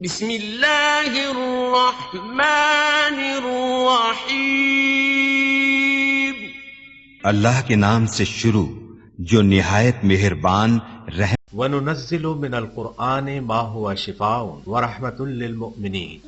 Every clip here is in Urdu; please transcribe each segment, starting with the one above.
بسم اللہ الرحمن الرحیم۔ اللہ کے نام سے شروع جو نہایت مہربان رحم۔ وَنُنَزِّلُ مِنَ الْقُرْآنِ مَا هُوَ شِفَاءٌ وَرَحْمَةٌ لِّلْمُؤْمِنِينَ۔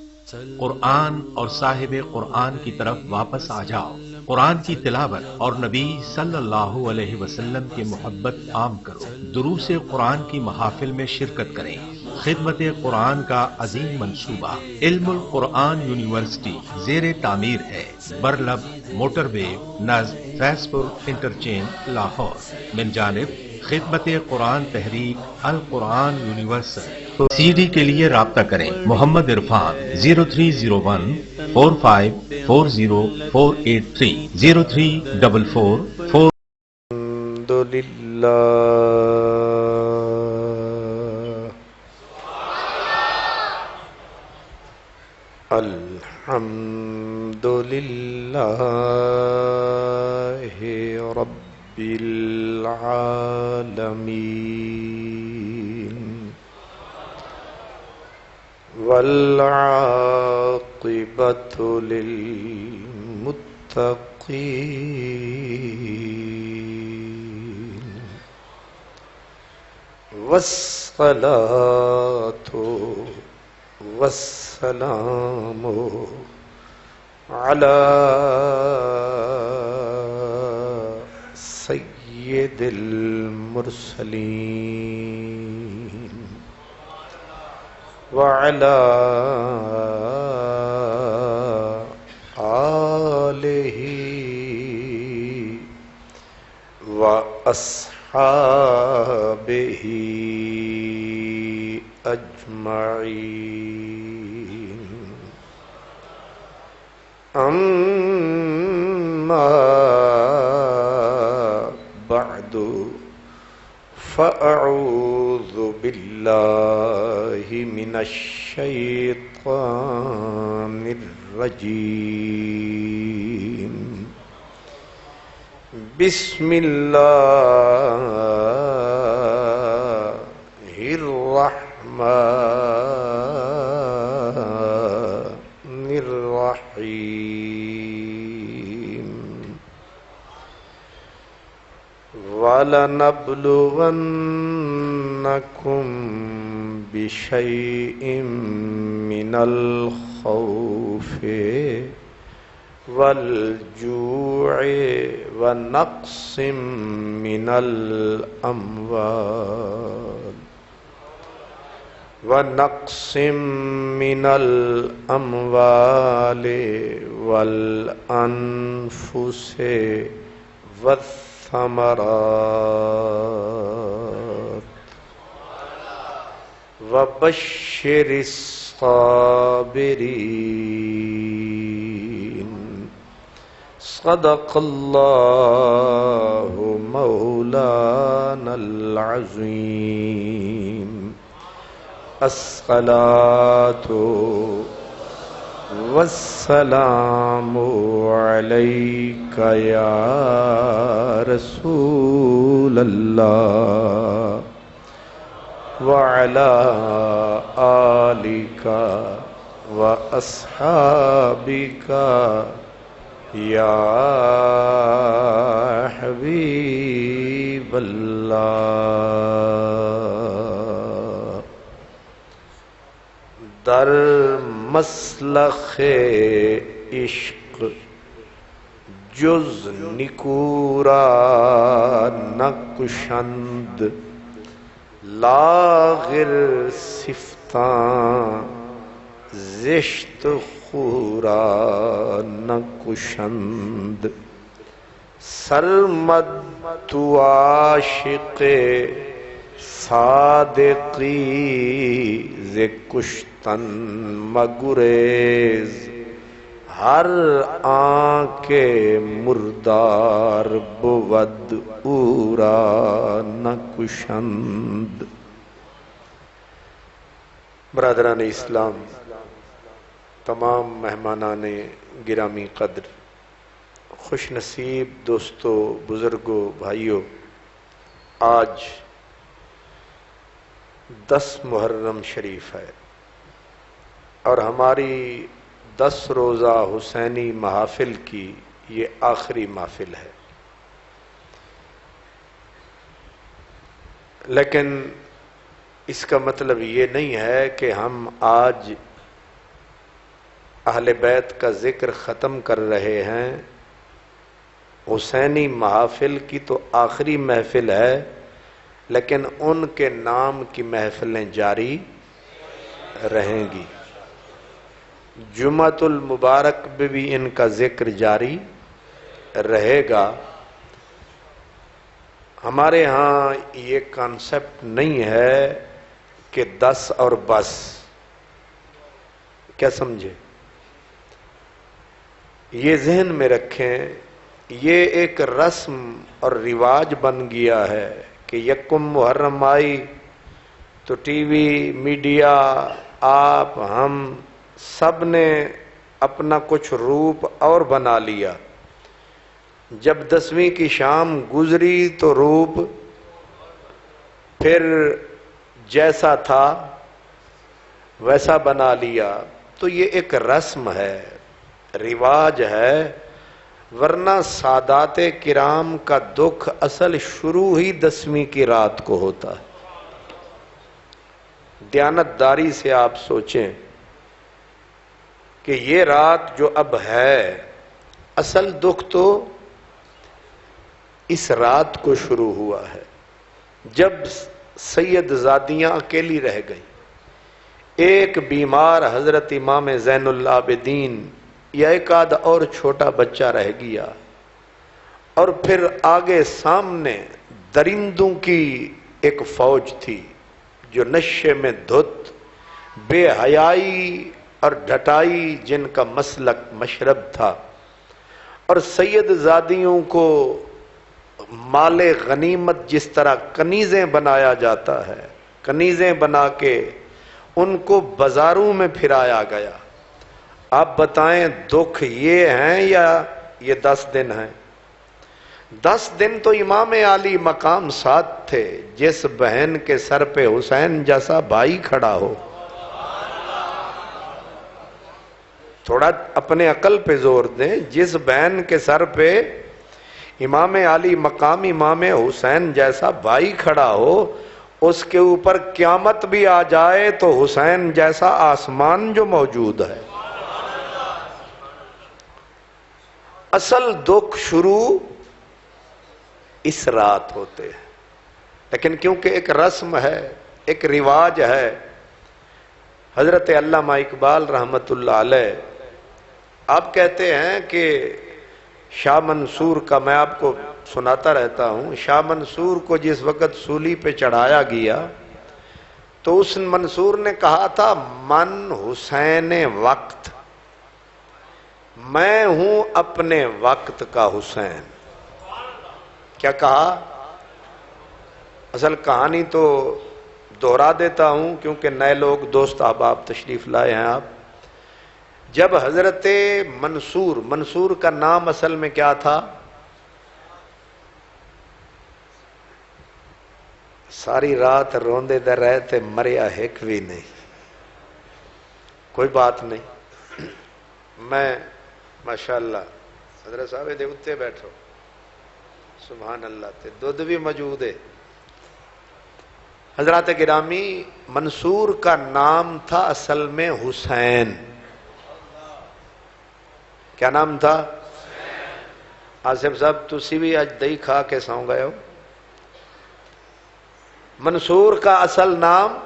قرآن اور صاحب قرآن کی طرف واپس آ جاؤ، قرآن کی تلاوت اور نبی صلی اللہ علیہ وسلم کی محبت عام کرو، دروس قرآن کی محافل میں شرکت کریں۔ خدمت قرآن کا عظیم منصوبہ علم القرآن یونیورسٹی زیر تعمیر ہے، برلب موٹر وے نزد فیض پور انٹرچینج لاہور، من جانب خدمت قرآن تحریک القرآن یونیورسل۔ سی ڈی کے لیے رابطہ کریں محمد عرفان 0301 4540483 0344 الحمد للہ رب العالمین والعاقبۃ للمتقین والصلاۃ والسلام علی سید المرسلین وعلی آلہ واصحابہ اجمعین، اما بعد فاعوذ باللہ من الشیطان الرجیم، بسم اللہ الرحمن الرحیم، وَلَنَبْلُوَنَّكُمْ بِشَيْءٍ مِّنَ الْخَوْفِ وَالْجُوعِ وَنَقْصٍ مِّنَ الْأَمْوَالِ وَالْأَنفُسِ والثمرات، وبشر الصابرین، صدق اللہ مولانا العظیم، الصلاۃ والسلام علیک یا رسول اللہ وعلی آلک واصحابک یا حبیب اللہ۔ در مسلخ عشق جز نکورا نکشند، لاغر صفتاں زشت خورا نکشند، سرمد تو عاشق صادقی ز کشتن مگریز، ہر آنکھ مردار بود اورا نکشند۔ برادران اسلام، تمام مہمانان گرامی قدر، خوش نصیب دوستو، بزرگوں، بھائیوں، آج 10 محرم شریف ہے۔ اور ہماری 10 روزہ حسینی محافل کی یہ آخری محفل ہے، لیکن اس کا مطلب یہ نہیں ہے کہ ہم آج اہل بیت کا ذکر ختم کر رہے ہیں۔ حسینی محافل کی تو آخری محفل ہے، لیکن ان کے نام کی محفلیں جاری رہیں گی۔ جمعۃ المبارک میں بھی ان کا ذکر جاری رہے گا۔ ہمارے ہاں یہ کانسیپٹ نہیں ہے کہ 10 اور بس، کیا سمجھے؟ یہ ذہن میں رکھیں، یہ ایک رسم اور رواج بن گیا ہے کہ یکم محرم آئی تو ٹی وی، میڈیا، آپ، ہم سب نے اپنا کچھ روپ اور بنا لیا۔ جب 10ویں کی شام گزری تو روپ پھر جیسا تھا ویسا بنا لیا۔ تو یہ ایک رسم ہے، رواج ہے، ورنہ سادات کرام کا دکھ اصل شروع ہی 10ویں کی رات کو ہوتا ہے۔ دیانتداری سے آپ سوچیں کہ یہ رات جو اب ہے، اصل دکھ تو اس رات کو شروع ہوا ہے جب سید زادیاں اکیلی رہ گئیں، ایک بیمار حضرت امام زین العابدین یا ایک آدھ اور چھوٹا بچہ رہ گیا، اور پھر آگے سامنے درندوں کی ایک فوج تھی جو نشے میں دھت، بے حیائی اور ڈھٹائی جن کا مسلک مشرب تھا، اور سید زادیوں کو مال غنیمت جس طرح کنیزیں بنایا جاتا ہے، کنیزیں بنا کے ان کو بازاروں میں پھرایا گیا۔ آپ بتائیں دکھ یہ ہیں یا یہ 10 دن ہیں؟ 10 دن تو امام علی مقام ساتھ تھے، جس بہن کے سر پہ حسین جیسا بھائی کھڑا ہو۔ تھوڑا اپنے عقل پہ زور دیں، جس بہن کے سر پہ امام علی مقام امام حسین جیسا بھائی کھڑا ہو، اس کے اوپر قیامت بھی آ جائے تو حسین جیسا آسمان جو موجود ہے۔ اصل دکھ شروع اس رات ہوتے ہیں، لیکن کیونکہ ایک رسم ہے، ایک رواج ہے، حضرت علامہ اقبال رحمت اللہ علیہ آپ کہتے ہیں کہ شاہ منصور کا، میں آپ کو سناتا رہتا ہوں، شاہ منصور کو جس وقت سولی پہ چڑھایا گیا تو اس منصور نے کہا تھا من حسین وقت، میں ہوں اپنے وقت کا حسین۔ کیا کہا؟ اصل کہانی تو دوہرا دیتا ہوں کیونکہ نئے لوگ دوست احباب تشریف لائے ہیں۔ آپ جب حضرت منصور کا نام اصل میں کیا تھا؟ ساری رات روندے در رہے تھے، مریا ایک بھی نہیں۔ کوئی بات نہیں، میں ماشاءاللہ حضرت صاحب دے اتنے بیٹھو، سبحان اللہ، تے دودھ بھی موجود ہے۔ حضرات گرامی، منصور کا نام تھا اصل میں حسین۔ کیا نام تھا؟ آصف صاحب تسی بھی آج دہی کھا کے سو گئے ہو۔ منصور کا اصل نام،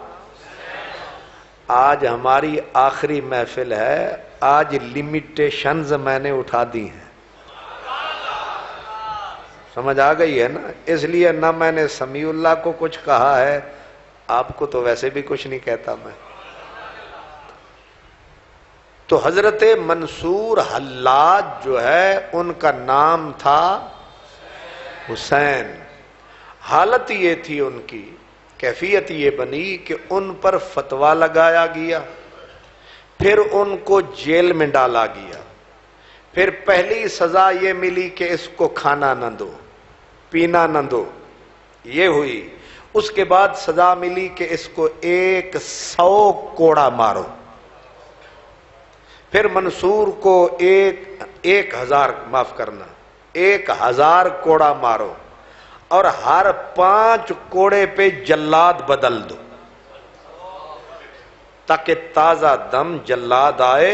آج ہماری آخری محفل ہے، آج لیمیٹیشنز میں نے اٹھا دی ہیں، سمجھ آ گئی ہے نا؟ اس لیے نہ میں نے سمیع اللہ کو کچھ کہا ہے، آپ کو تو ویسے بھی کچھ نہیں کہتا میں۔ تو حضرت منصور حلاج جو ہے ان کا نام تھا حسین۔ حالت یہ تھی ان کی، کیفیت یہ بنی کہ ان پر فتویٰ لگایا گیا، پھر ان کو جیل میں ڈالا گیا، پھر پہلی سزا یہ ملی کہ اس کو کھانا نہ دو، پینا نہ دو، یہ ہوئی۔ اس کے بعد سزا ملی کہ اس کو 100 کوڑا مارو۔ پھر منصور کو 1000 کوڑا مارو اور ہر 5 کوڑے پہ جلاد بدل دو تاکہ تازہ دم جلاد آئے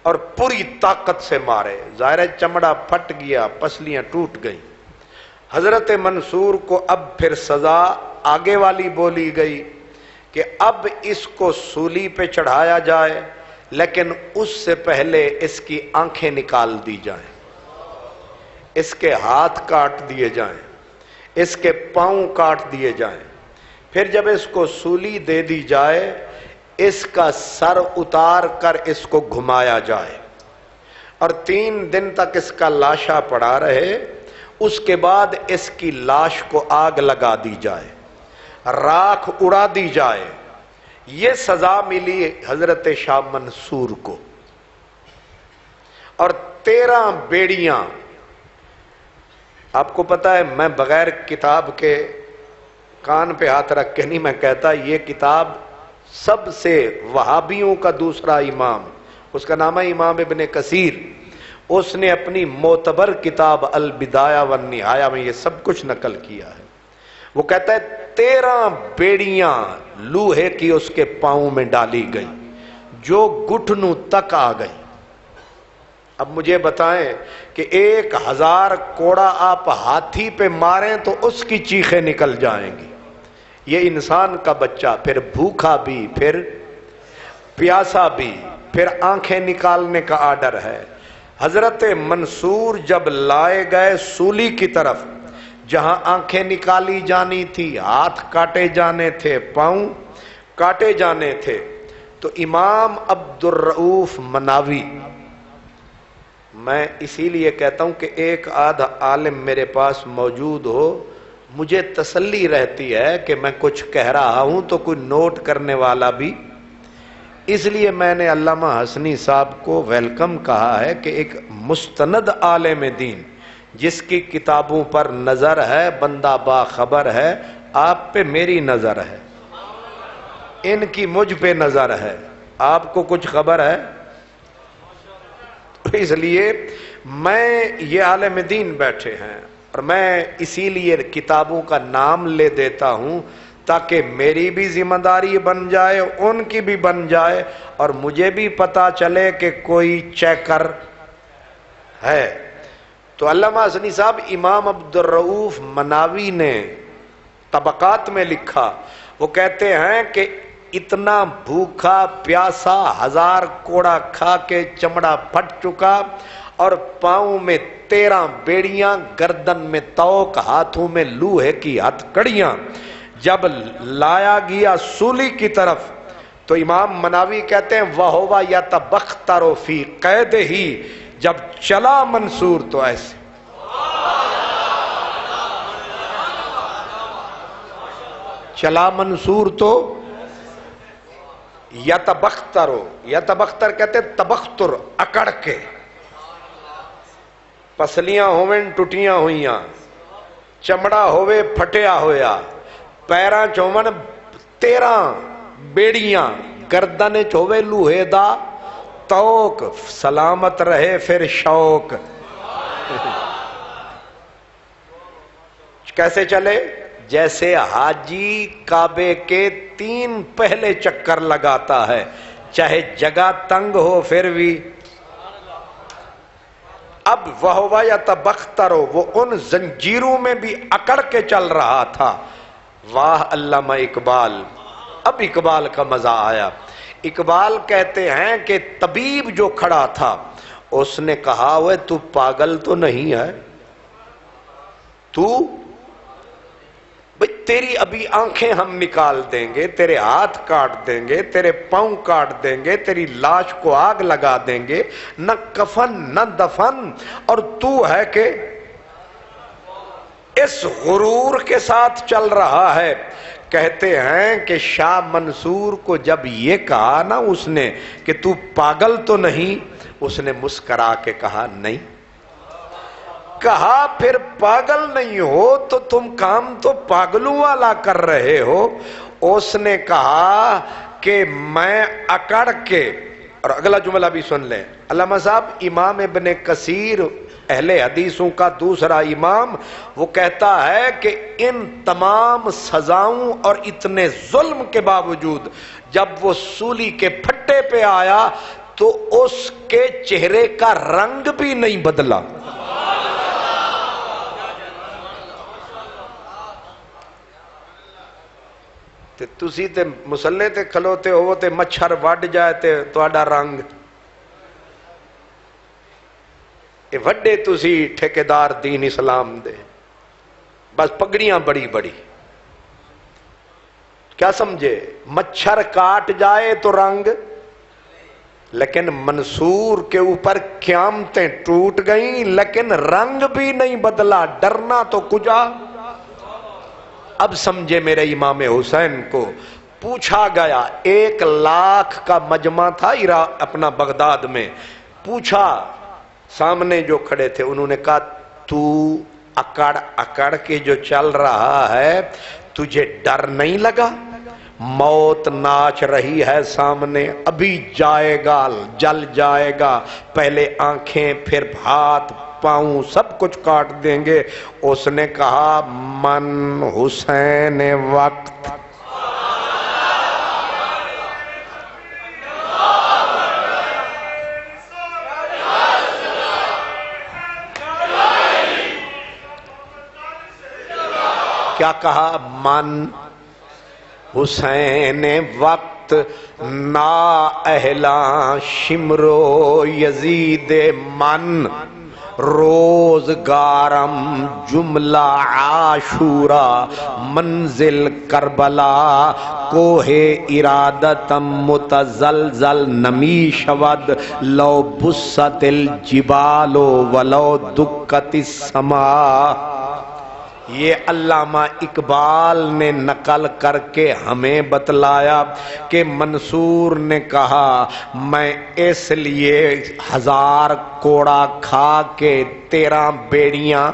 اور پوری طاقت سے مارے. ظاہر چمڑا پھٹ گیا، پسلیاں ٹوٹ گئیں. حضرت منصور کو اب پھر سزا آگے والی بولی گئی کہ اب اس کو سولی پہ چڑھایا جائے، لیکن اس سے پہلے اس کی آنکھیں نکال دی جائیں، اس کے ہاتھ کاٹ دیے جائیں، اس کے پاؤں کاٹ دیے جائیں. پھر جب اس کو سولی دے دی جائے، اس کا سر اتار کر اس کو گھمایا جائے اور 3 دن تک اس کا لاشا پڑا رہے. اس کے بعد اس کی لاش کو آگ لگا دی جائے، راکھ اڑا دی جائے. یہ سزا ملی حضرت شاہ منصور کو. اور 13 بیڑیاں. آپ کو پتا ہے میں بغیر کتاب کے کان پہ ہاتھ رکھ کے نہیں میں کہتا، یہ کتاب سب سے وہابیوں کا دوسرا امام، اس کا نام ہے امام ابن کثیر، اس نے اپنی معتبر کتاب البدایہ والنہایہ میں یہ سب کچھ نقل کیا ہے. وہ کہتا ہے 13 بیڑیاں لوہے کی اس کے پاؤں میں ڈالی گئی جو گھٹنوں تک آ گئی. اب مجھے بتائیں کہ 1000 کوڑا آپ ہاتھی پہ ماریں تو اس کی چیخیں نکل جائیں گی. یہ انسان کا بچہ پھر بھوکا بھی، پھر پیاسا بھی، پھر آنکھیں نکالنے کا آرڈر ہے. حضرت منصور جب لائے گئے سولی کی طرف، جہاں آنکھیں نکالی جانی تھی، ہاتھ کاٹے جانے تھے، پاؤں کاٹے جانے تھے، تو امام عبدالرؤف مناوی، میں اسی لیے کہتا ہوں کہ ایک آدھ عالم میرے پاس موجود ہو، مجھے تسلی رہتی ہے کہ میں کچھ کہہ رہا ہوں تو کوئی نوٹ کرنے والا بھی. اس لیے میں نے علامہ حسنی صاحب کو ویلکم کہا ہے کہ ایک مستند عالم دین جس کی کتابوں پر نظر ہے، بندہ باخبر ہے. آپ پہ میری نظر ہے، ان کی مجھ پہ نظر ہے. آپ کو کچھ خبر ہے؟ اس لیے میں یہ عالم دین بیٹھے ہیں اور میں اسی لیے کتابوں کا نام لے دیتا ہوں تاکہ میری بھی ذمہ داری بن جائے، ان کی بھی بن جائے، اور مجھے بھی پتا چلے کہ کوئی چیکر ہے. تو علامہ حسنی صاحب امام عبدالرؤف مناوی نے طبقات میں لکھا، وہ کہتے ہیں کہ اتنا بھوکا پیاسا 1000 کوڑا کھا کے چمڑا پھٹ چکا اور پاؤں میں 13 بیڑیاں، گردن میں توق، ہاتھوں میں لوہے کی ہتھ کڑیاں. جب لایا گیا سولی کی طرف تو امام مناوی کہتے ہیں وَهُوَ يَتَبَخْتَرُ فِي قَيْدِهِ، جب چلا منصور تو ایسے چلا منصور تو یتبختر کہتے ہیں تبختر، اکڑ کے، پسلیاں ہوئیں ٹوٹیاں ہوئیاں، چمڑا ہوئے پھٹیا ہویا، پیراں چومن 13 بیڑیاں، گردن چوے لوہے دا توق، سلامت رہے پھر شوق. کیسے چلے؟ جیسے حاجی کعبے کے 3 پہلے چکر لگاتا ہے، چاہے جگہ تنگ ہو پھر بھی. اب وَهُوَ يَتَبَخْتَرُ، وہ ان زنجیروں میں بھی اکڑ کے چل رہا تھا. واہ علامہ اقبال. اب اقبال کا مزہ آیا. اقبال کہتے ہیں کہ طبیب جو کھڑا تھا اس نے کہا وہ تو پاگل تو نہیں ہے؟ تو بھئی تیری ابھی آنکھیں ہم نکال دیں گے، تیرے ہاتھ کاٹ دیں گے، تیرے پاؤں کاٹ دیں گے، تیری لاش کو آگ لگا دیں گے، نہ کفن نہ دفن، اور تو ہے کہ اس غرور کے ساتھ چل رہا ہے. کہتے ہیں کہ شاہ منصور کو جب یہ کہا نا اس نے کہ تو پاگل تو نہیں، اس نے مسکرا کے کہا نہیں. کہا پھر پاگل نہیں ہو تو تم کام تو پاگلوں والا کر رہے ہو. اس نے کہا کہ میں اکڑ کے اور اگلا جملہ بھی سن لیں، علامہ صاحب امام ابن کثیر اہل حدیثوں کا دوسرا امام، وہ کہتا ہے کہ ان تمام سزاؤں اور اتنے ظلم کے باوجود جب وہ سولی کے پھٹے پہ آیا تو اس کے چہرے کا رنگ بھی نہیں بدلا۔ تسی تے مسلے تے کھلوتے ہو تے مچھر وڈ جائے تے تہاڈا رنگ، اے وڈے تسی ٹھیکیدار دین اسلام دے، بس پگڑیاں بڑی بڑی، کیا سمجھے؟ مچھر کاٹ جائے تو رنگ، لیکن منصور کے اوپر قیامتیں ٹوٹ گئیں لیکن رنگ بھی نہیں بدلا، ڈرنا تو کجا۔ اب سمجھے میرے امام حسین کو، پوچھا گیا 1,00,000 کا مجمع تھا اپنا بغداد میں، پوچھا سامنے جو کھڑے تھے، انہوں نے کہا تو اکڑ اکڑ کے جو چل رہا ہے تجھے ڈر نہیں لگا؟ موت ناچ رہی ہے سامنے، ابھی جائے گا، جل جائے گا، پہلے آنکھیں پھر ہاتھ پاؤں سب کچھ کاٹ دیں گے۔ اس نے کہا من حسین وقت، کیا کہا؟ من حسین وقت نا اہلا شمرو یزید من، روزگارم جملہ عاشورا منزل کربلا، کوہ ارادتم متزلزل نمی شود، لو بست الجبال ولو دکت السماء۔ یہ علامہ اقبال نے نقل کر کے ہمیں بتلایا کہ منصور نے کہا میں اس لیے 1000 کوڑا کھا کے 13 بیڑیاں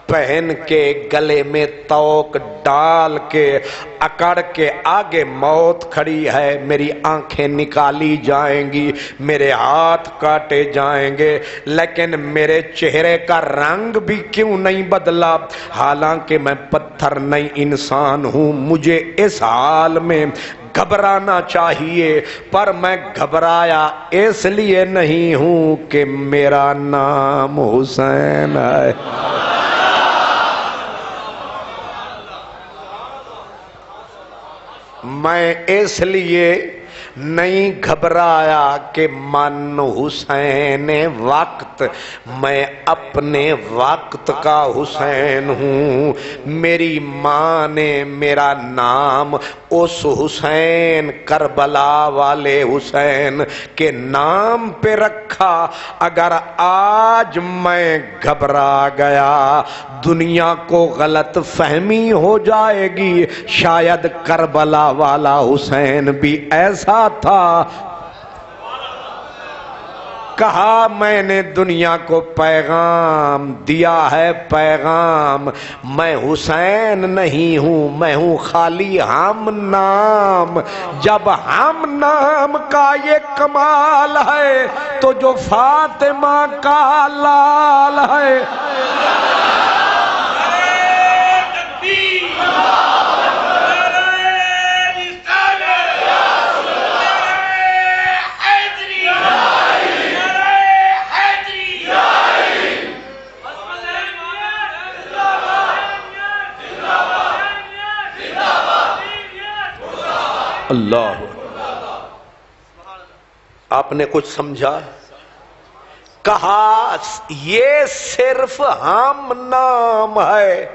پہن کے گلے میں توق ڈال کے اکڑ کے آگے موت کھڑی ہے، میری آنکھیں نکالی جائیں گی، میرے ہاتھ کاٹے جائیں گے، لیکن میرے چہرے کا رنگ بھی کیوں نہیں بدلا؟ حالانکہ میں پتھر نہیں انسان ہوں، مجھے اس حال میں گھبرانا چاہیے، پر میں گھبرایا اس لیے نہیں ہوں کہ میرا نام حسین ہے۔ میں اس لیے نہیں گھبرایا کہ من حسین وقت، میں اپنے وقت کا حسین ہوں۔ میری ماں نے میرا نام اس حسین، کربلا والے حسین کے نام پہ رکھا۔ اگر آج میں گھبرا گیا دنیا کو غلط فہمی ہو جائے گی، شاید کربلا والا حسین بھی ایسا تھا۔ کہا میں نے دنیا کو پیغام دیا ہے، پیغام میں حسین نہیں ہوں، میں ہوں خالی ہم نام۔ جب ہم نام کا یہ کمال ہے تو جو فاطمہ کا لال ہے۔ اللہ، آپ نے کچھ سمجھا؟ کہا یہ صرف ہم نام ہے،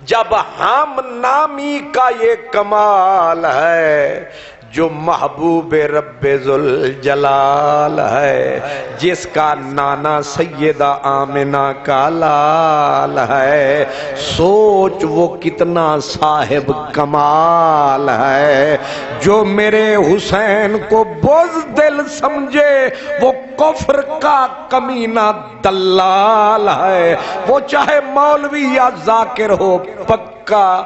جب ہم نامی کا یہ کمال ہے، جو محبوب رب ذوالجلال ہے، جس کا نانا سیدہ آمنہ کا لال ہے، سوچ وہ کتنا صاحب کمال ہے۔ جو میرے حسین کو بزدل سمجھے وہ کفر کا کمینہ دلال ہے، وہ چاہے مولوی یا ذاکر ہو پکا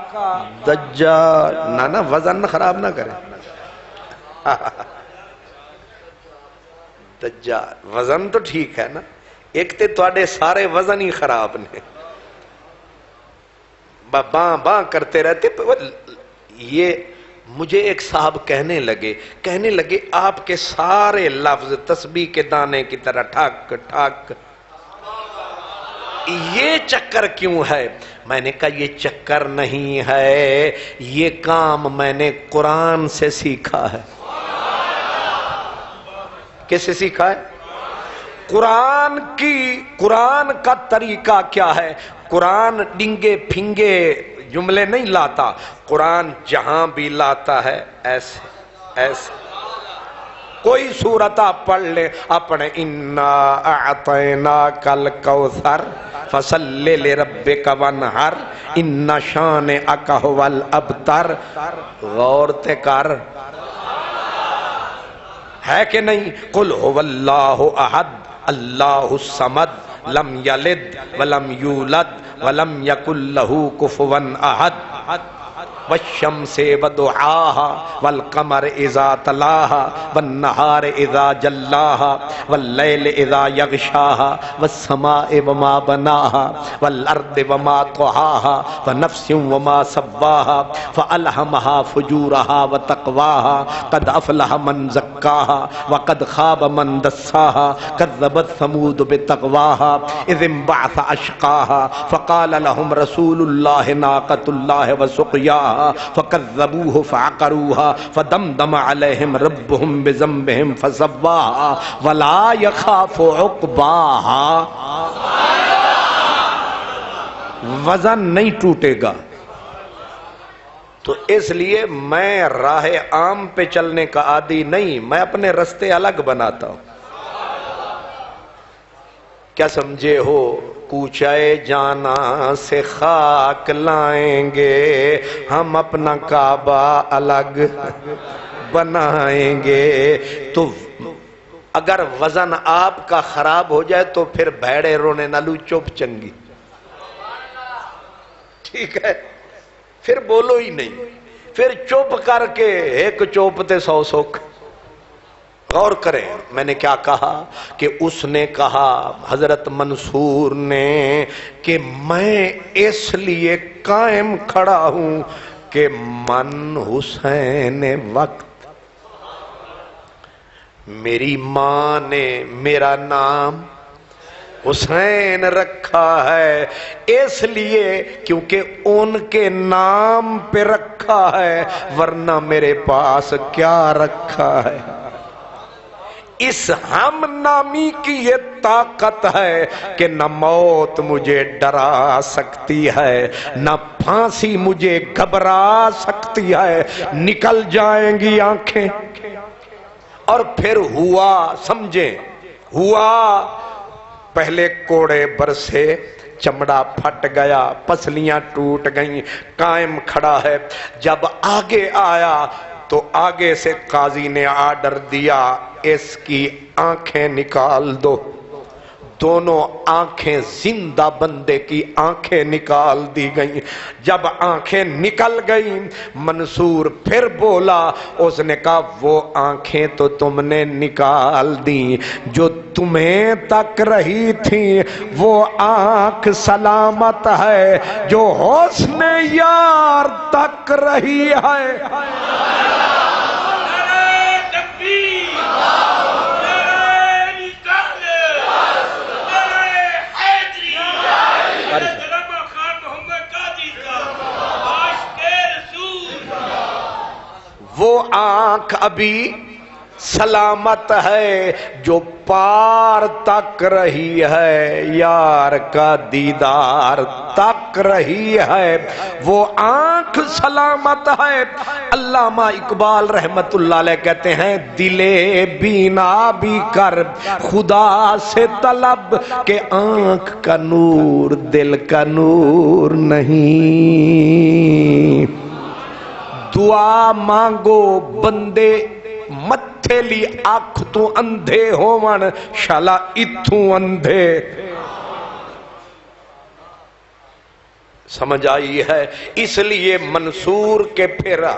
دجال۔ نانا وزن خراب نہ کرے۔ دجال وزن تو ٹھیک ہے نا، ایک تے تواڈے سارے وزن ہی خراب نے، باں باں کرتے رہتے۔ یہ مجھے ایک صاحب کہنے لگے آپ کے سارے لفظ تسبیح کے دانے کی طرح ٹھک ٹھک، یہ چکر کیوں ہے؟ میں نے کہا یہ چکر نہیں ہے، یہ کام میں نے قرآن سے سیکھا ہے۔ کس سے سیکھا ہے؟ قرآن کا طریقہ کیا ہے؟ قرآن ڈنگے پھنگے جملے نہیں لاتا، قرآن جہاں بھی لاتا ہے ایسے ایسے۔ کوئی سورت آپ پڑھ لیں اپنے اِنَّا أَعْطَيْنَاكَ الْكَوْثَرَ فَصَلِّ لِرَبِّكَ وَانْحَرْ إِنَّ شَانِئَكَ هُوَ الْأَبْتَرُ، غور تے کر، ہے کہ نہیں؟ قُلْ هُوَ اللَّهُ أَحَدٌ اللَّهُ الصَّمَدُ لَمْ يَلِدْ وَلَمْ يُولَدْ وَلَمْ يَكُنْ لَهُ كُفُوًا أَحَدٌ والشمس وضحاها والقمر اذا تلاها والنهار اذا جلاها والليل اذا يغشاها والسماء وما بناها والارض وما طحاها ونفس وما سواها فالهمها فجورها وتقواها قد افلح من زكاها وقد خاب من دساها كذبت ثمود بتقواها اذ انبعث اشقاها فقال لهم رسول الله ناقة الله وسقياها فكذبوه فعقروها فدمدم عليهم ربهم بذنبهم فسواها ولا يخاف عقباها۔ وزن نہیں ٹوٹے گا، تو اس لیے میں راہ عام پہ چلنے کا عادی نہیں، میں اپنے رستے الگ بناتا ہوں۔ کیا سمجھے ہو؟ کوچے جانا سے خاک لائیں گے ہم، اپنا کعبہ الگ بنائیں گے۔ تو اگر وزن آپ کا خراب ہو جائے تو پھر بھیڑے رونے نالو چوپ چنگی، ٹھیک ہے؟ پھر بولو ہی نہیں، پھر چوپ کر کے ایک چوپ تے 100 سکھ۔ غور کریں میں نے کیا کہا کہ اس نے کہا حضرت منصور نے کہ میں اس لیے قائم کھڑا ہوں کہ من حسین وقت، میری ماں نے میرا نام حسین رکھا ہے اس لیے کیونکہ ان کے نام پہ رکھا ہے، ورنہ میرے پاس کیا رکھا ہے؟ اس ہم نامی کی یہ طاقت ہے کہ نہ موت مجھے ڈرا سکتی ہے، نہ پھانسی مجھے گھبرا سکتی ہے، نکل جائیں گی آنکھیں۔ اور پھر ہوا، سمجھیں، ہوا پہلے کوڑے برسے، چمڑا پھٹ گیا، پسلیاں ٹوٹ گئیں، قائم کھڑا ہے۔ جب آگے آیا تو آگے سے قاضی نے آرڈر دیا اس کی آنکھیں نکال دو۔ دونوں آنکھیں زندہ بندے کی آنکھیں نکال دی گئیں۔ جب آنکھیں نکل گئیں منصور پھر بولا، اس نے کہا وہ آنکھیں تو تم نے نکال دیں، جو تمہیں تک رہی تھی وہ آنکھ سلامت ہے، جو حسن یار تک رہی ہے۔ وہ آنکھ ابھی سلامت ہے جو پار تک رہی ہے، یار کا دیدار تک رہی ہے، وہ آنکھ سلامت ہے۔ علامہ اقبال رحمت اللہ علیہ کہتے ہیں دلے بینا بھی کر خدا سے طلب کہ آنکھ کا نور دل کا نور نہیں۔ دعا مانگو بندے متھے لی آنکھ تو اندھے ہوون شالا اتھوں اندھے۔ سمجھ آئی ہے؟ اس لیے منصور کے پھیرا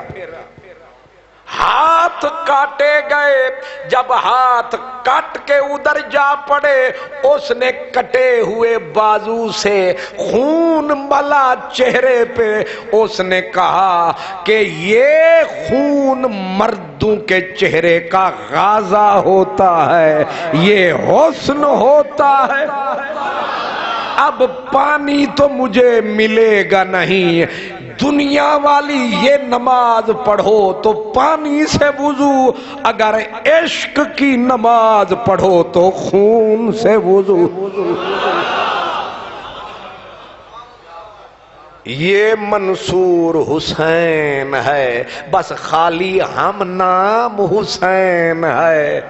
ہاتھ کاٹے گئے، جب ہاتھ کٹ کے ادھر جا پڑے، اس نے کٹے ہوئے بازو سے خون ملا چہرے پہ، اس نے کہا کہ یہ خون مردوں کے چہرے کا غازہ ہوتا ہے، یہ حسن ہوتا ہے۔ اب پانی تو مجھے ملے گا نہیں، دنیا والی یہ نماز پڑھو تو پانی سے وضو، اگر عشق کی نماز پڑھو تو خون سے وضو۔ یہ منصور حسین ہے، بس خالی ہم نام حسین ہے،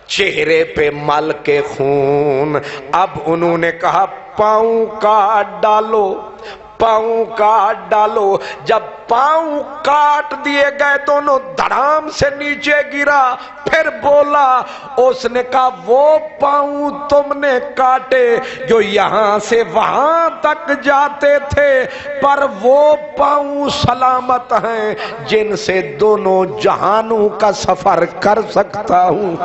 چہرے پہ مل کے خون۔ اب انہوں نے کہا پاؤں کاٹ ڈالو، پاؤں کاٹ ڈالو۔ جب پاؤں کاٹ دیے گئے دونوں، دھڑام سے نیچے گرا، پھر بولا، اس نے کہا وہ پاؤں تم نے کاٹے جو یہاں سے وہاں تک جاتے تھے، پر وہ پاؤں سلامت ہیں جن سے دونوں جہانوں کا سفر کر سکتا ہوں۔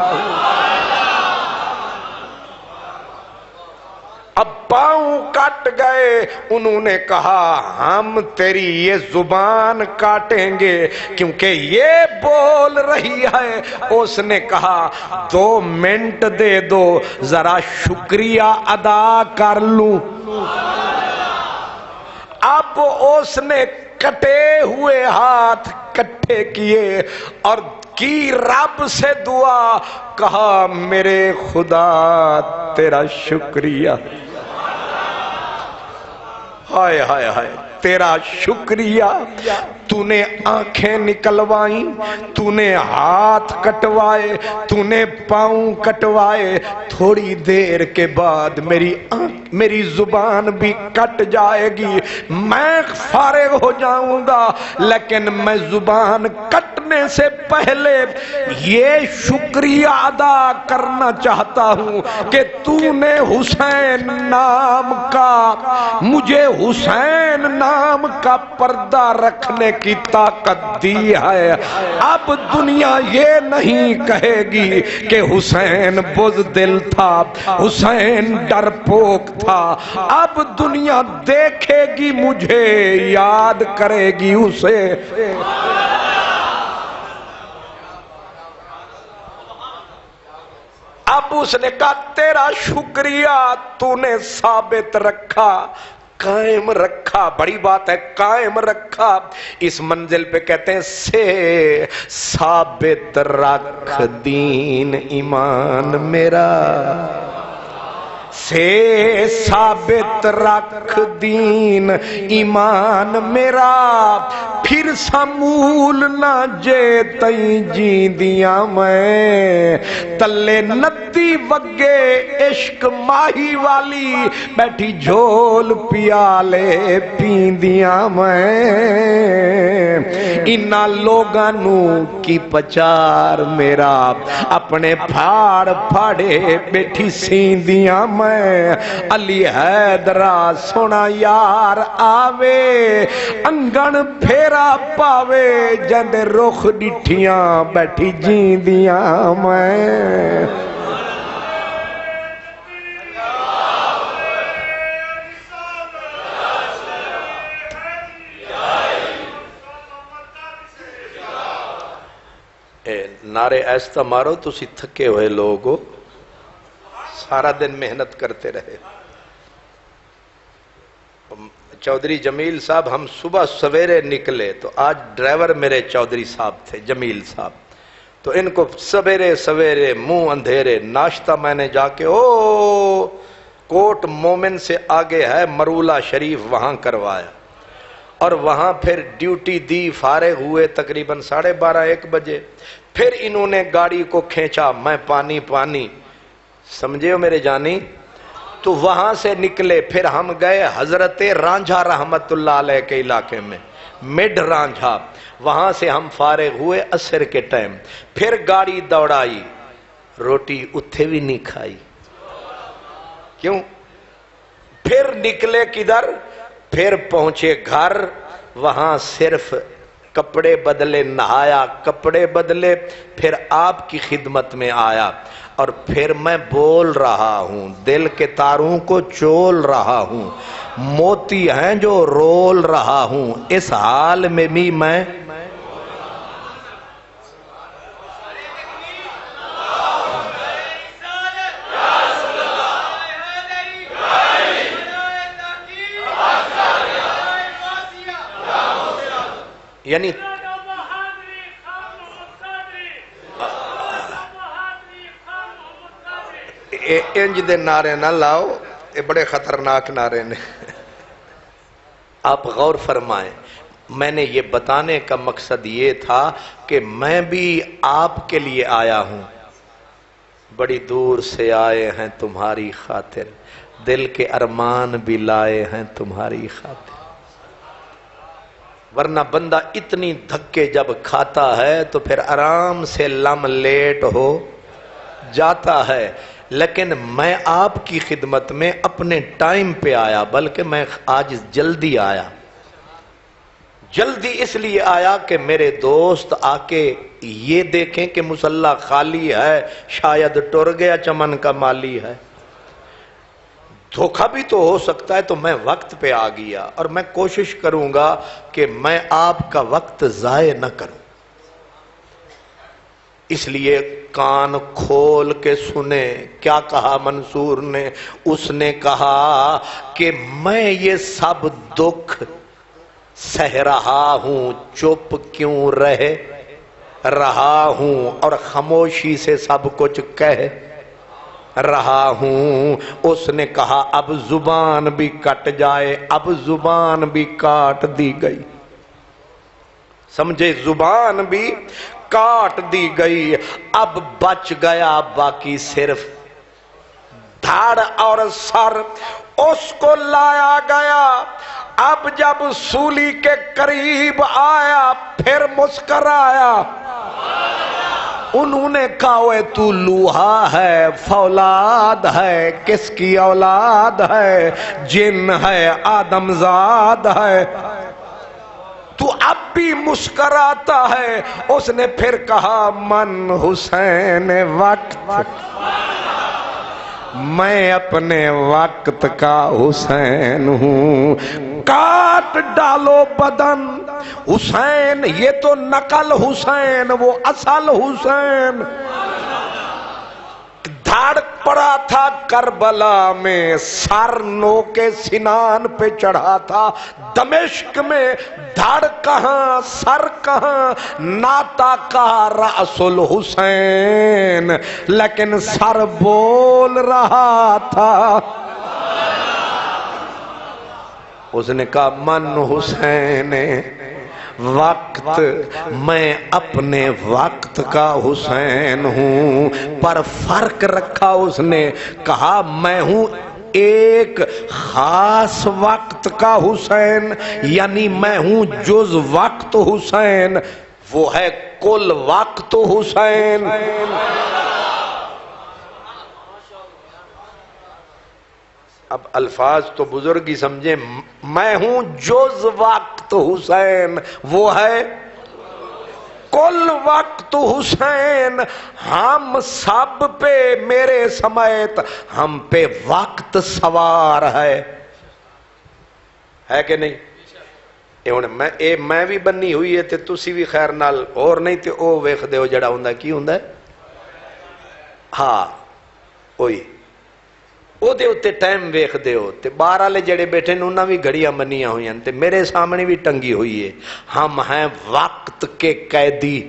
اب پاؤں کٹ گئے، انہوں نے کہا ہم تیری یہ زبان کاٹیں گے کیونکہ یہ بول رہی ہے۔ اس نے کہا 2 منٹ دے دو، ذرا شکریہ ادا کر لوں۔ اب اس نے کٹے ہوئے ہاتھ کٹھے کیے اور کی رب سے دعا، کہا میرے خدا تیرا شکریہ، ہائے ہائے ہائے تیرا شکریہ، تو نے آنکھیں نکلوائیں، تو نے ہاتھ کٹوائے، تو نے پاؤں کٹوائے، تھوڑی دیر کے بعد میری زبان بھی کٹ جائے گی، میں فارغ ہو جاؤں گا، لیکن میں زبان کٹنے سے پہلے یہ شکریہ ادا کرنا چاہتا ہوں کہ تو نے حسین نام کا، مجھے حسین نام کا پردہ رکھنے کی طاقت دی ہے۔ اب دنیا یہ نہیں کہے گی کہ حسین بزدل تھا، حسین ڈرپوک تھا، اب دنیا دیکھے گی مجھے، یاد کرے گی اسے۔ اب اس نے کہا تیرا شکریہ تو نے ثابت رکھا، قائم رکھا، بڑی بات ہے قائم رکھا۔ اس منزل پہ کہتے ہیں سے ثابت رکھ دین ایمان میرا، سے ثابت رکھ دین ایمان میرا، پھر سمول نہ جے تئیں جیندیاں میں، تلے ندی وگے عشق ماہی والی، بیٹھی جھول پیالے پیندیاں میں، انہاں لوگاں نو کی پچار میرا، اپنے پھاڑ پھاڑے بیٹھی سیندیاں میں، علی حیدرہ سونا یار آوے، انگن پھیرا پاوے، جند رخ ڈٹھیاں بیٹھی جیندیاں میں۔ نعرے ایسا مارو تسی تھکے ہوئے لوگ ہو، سارا دن محنت کرتے رہے۔ چودھری جمیل صاحب ہم صبح سویرے نکلے تو آج ڈرائیور میرے چودھری صاحب تھے، جمیل صاحب، تو ان کو سویرے سویرے منہ اندھیرے ناشتہ میں نے جا کے کوٹ مومن سے آگے ہے مرولا شریف، وہاں کروایا، اور وہاں پھر ڈیوٹی دی، فارغ ہوئے تقریباً 12:30-1 بجے، پھر انہوں نے گاڑی کو کھینچا، میں پانی سمجھے ہو میرے جانی، تو وہاں سے نکلے، پھر ہم گئے حضرت رانجھا رحمت اللہ علیہ کے علاقے میں، مڈ رانجھا، وہاں سے ہم فارغ ہوئے عصر کے ٹائم، پھر گاڑی دوڑائی، روٹی اتھے بھی نہیں کھائی، کیوں؟ پھر نکلے کدھر؟ پھر پہنچے گھر، وہاں صرف کپڑے بدلے، نہایا، کپڑے بدلے، پھر آپ کی خدمت میں آیا، اور پھر میں بول رہا ہوں، دل کے تاروں کو چول رہا ہوں، موتی ہیں جو رول رہا ہوں، اس حال میں بھی میں یعنی انج دے نعرے نہ لاؤ، یہ بڑے خطرناک نعرے نے۔ آپ غور فرمائیں، میں نے یہ بتانے کا مقصد یہ تھا کہ میں بھی آپ کے لیے آیا ہوں، بڑی دور سے آئے ہیں تمہاری خاطر، دل کے ارمان بھی لائے ہیں تمہاری خاطر۔ ورنہ بندہ اتنی دھکے جب کھاتا ہے تو پھر آرام سے لم لیٹ ہو جاتا ہے، لیکن میں آپ کی خدمت میں اپنے ٹائم پہ آیا، بلکہ میں آج جلدی آیا۔ جلدی اس لیے آیا کہ میرے دوست آ کے یہ دیکھیں کہ مصلی خالی ہے، شاید ٹر گیا چمن کا مالی ہے۔ دھوکہ بھی تو ہو سکتا ہے، تو میں وقت پہ آ گیا، اور میں کوشش کروں گا کہ میں آپ کا وقت ضائع نہ کروں، اس لیے کان کھول کے سنے کیا کہا منصور نے۔ اس نے کہا کہ میں یہ سب دکھ سہ رہا ہوں، چپ کیوں رہا ہوں، اور خاموشی سے سب کچھ کہہ رہا ہوں۔ اس نے کہا اب زبان بھی کٹ جائے، اب زبان بھی کاٹ دی گئی، سمجھے، زبان بھی کاٹ دی گئی، اب بچ گیا باقی صرف دھڑ اور سر۔ اس کو لایا گیا، اب جب سولی کے قریب آیا پھر مسکرایا۔ انہوں نے کہا اوے تو لوہا ہے، فولاد ہے، کس کی اولاد ہے، جن ہے آدم زاد ہے، تو اب بھی مسکراتا ہے۔ اس نے پھر کہا من حسین وقت، میں اپنے وقت کا حسین ہوں، کاٹ ڈالو بدن حسین، یہ تو نقل حسین، وہ اصل حسین۔ دھڑ پڑا تھا کربلا میں، سر نو کے سنان پہ چڑھا تھا، دمشق میں دھڑ کہاں سر کہاں، ناتا کہا رأس الحسین، لیکن سر بول رہا تھا۔ اس نے کہا من حسین وقت، میں اپنے وقت کا حسین ہوں، پر فرق رکھا اس نے، کہا میں ہوں ایک خاص وقت کا حسین، یعنی میں ہوں جز وقت حسین، وہ ہے کل وقت حسین۔ اب الفاظ تو بزرگی سمجھیں، میں ہوں جز وقت حسین، وہ ہے کل وقت حسین۔ ہم سب پہ میرے سمیت ہم پہ وقت سوار ہے کہ نہیں؟ میں بھی بنی ہوئی ہے تے تسی بھی خیر نال، اور نہیں تے او ویکھ دیو جڑا ہوندا کی ہوندا ہے، ہاں اوہی او دے اتے ٹائم ویکھ دیو، تے باہر والے جڑے بیٹھے نے انہاں بھی گھڑیاں بنیاں ہوئی ہیں، تے میرے سامنے بھی ٹنگی ہوئی ہے۔ ہم ہیں وقت کے قیدی،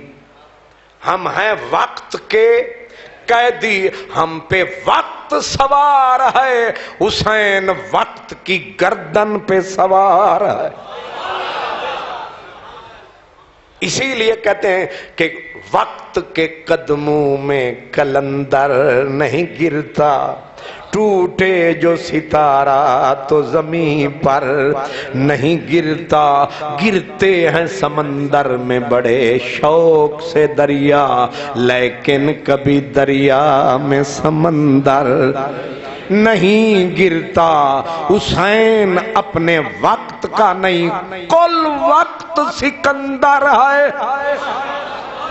ہم ہیں وقت کے قیدی، ہم پہ وقت سوار ہے، حسین وقت کی گردن پہ سوار ہے۔ اسی لیے کہتے ہیں کہ وقت کے قدموں میں کلندر نہیں گرتا، ٹوٹے جو ستارہ تو زمین پر نہیں گرتا، گرتے ہیں سمندر میں بڑے شوق سے دریا، لیکن کبھی دریا میں سمندر نہیں گرتا، حسین اپنے وقت کا نہیں، کل وقت سکندر ہے،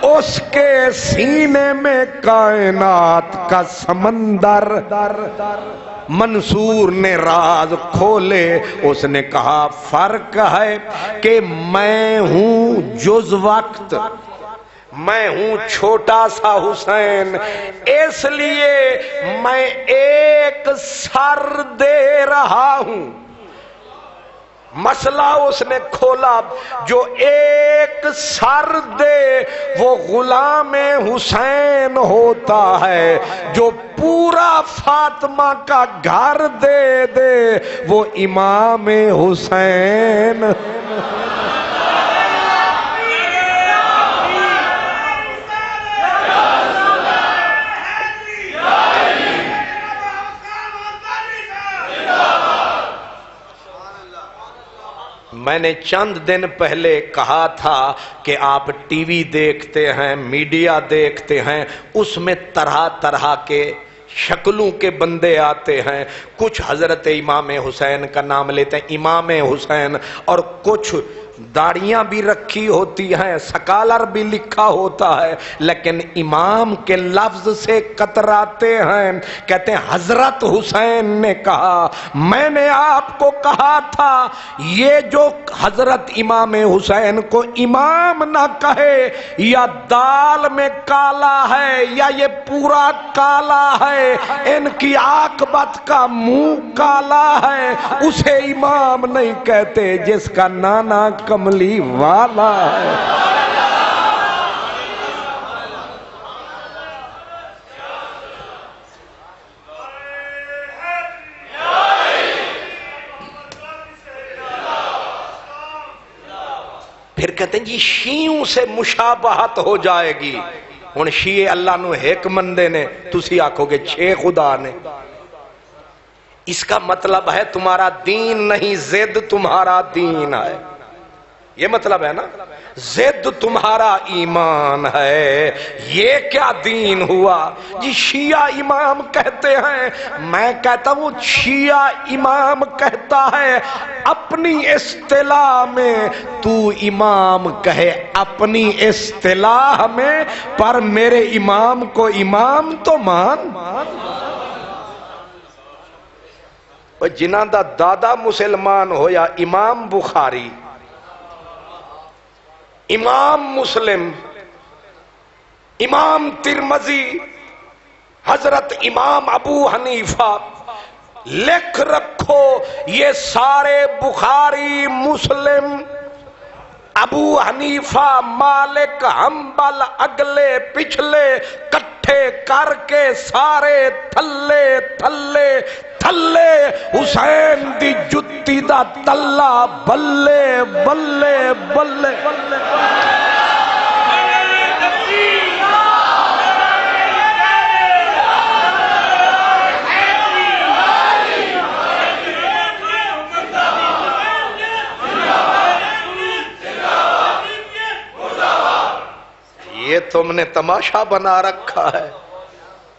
اس کے سینے میں کائنات کا سمندر۔ منصور نے راز کھولے، اس نے کہا فرق ہے کہ میں ہوں جز وقت، میں ہوں چھوٹا سا حسین، اس لیے میں ایک سر دے رہا ہوں۔ مسئلہ اس نے کھولا، جو ایک سر دے وہ غلام حسین ہوتا ہے، جو پورا فاطمہ کا گھر دے دے وہ امام حسین۔ میں نے چند دن پہلے کہا تھا کہ آپ ٹی وی دیکھتے ہیں، میڈیا دیکھتے ہیں، اس میں طرح طرح کے شکلوں کے بندے آتے ہیں، کچھ حضرت امام حسین کا نام لیتے ہیں امام حسین، اور کچھ داڑیاں بھی رکھی ہوتی ہیں، سکالر بھی لکھا ہوتا ہے، لیکن امام کے لفظ سے کتراتے ہیں، کہتے ہیں حضرت حسین نے کہا۔ میں نے آپ کو کہا تھا یہ جو حضرت امام حسین کو امام نہ کہے، یا دال میں کالا ہے یا یہ پورا کالا ہے، ان کی عاقبت کا منہ کالا ہے، اسے امام نہیں کہتے جس کا نانا کملی والا ہے۔ پھر کہتے ہیں جی شیعوں سے مشابہت ہو جائے گی، ہن شیعے اللہ نو ایک مندے نے، تسی آکھو گے 6 خدا نے۔ اس کا مطلب ہے تمہارا دین نہیں، ضد تمہارا دین ہے، یہ مطلب ہے نا، ضد تمہارا ایمان ہے، یہ کیا دین ہوا؟ جی شیعہ امام کہتے ہیں، میں کہتا ہوں شیعہ امام کہتا ہے اپنی اصطلاح میں، تو امام کہے اپنی اصطلاح میں، پر میرے امام کو امام تو مان۔ جنہاں دا دادا مسلمان ہویا امام بخاری، امام مسلم، امام ترمذی، حضرت امام ابو حنیفہ، لکھ رکھو یہ سارے بخاری، مسلم، ابو حنیفہ، مالک، حنبل، اگلے پچھلے کٹھے کر کے سارے تھلے تھلے تھلے حسین دی جتی دا تلا، بلے بلے بلے یہ تم نے تماشا بنا رکھا ہے،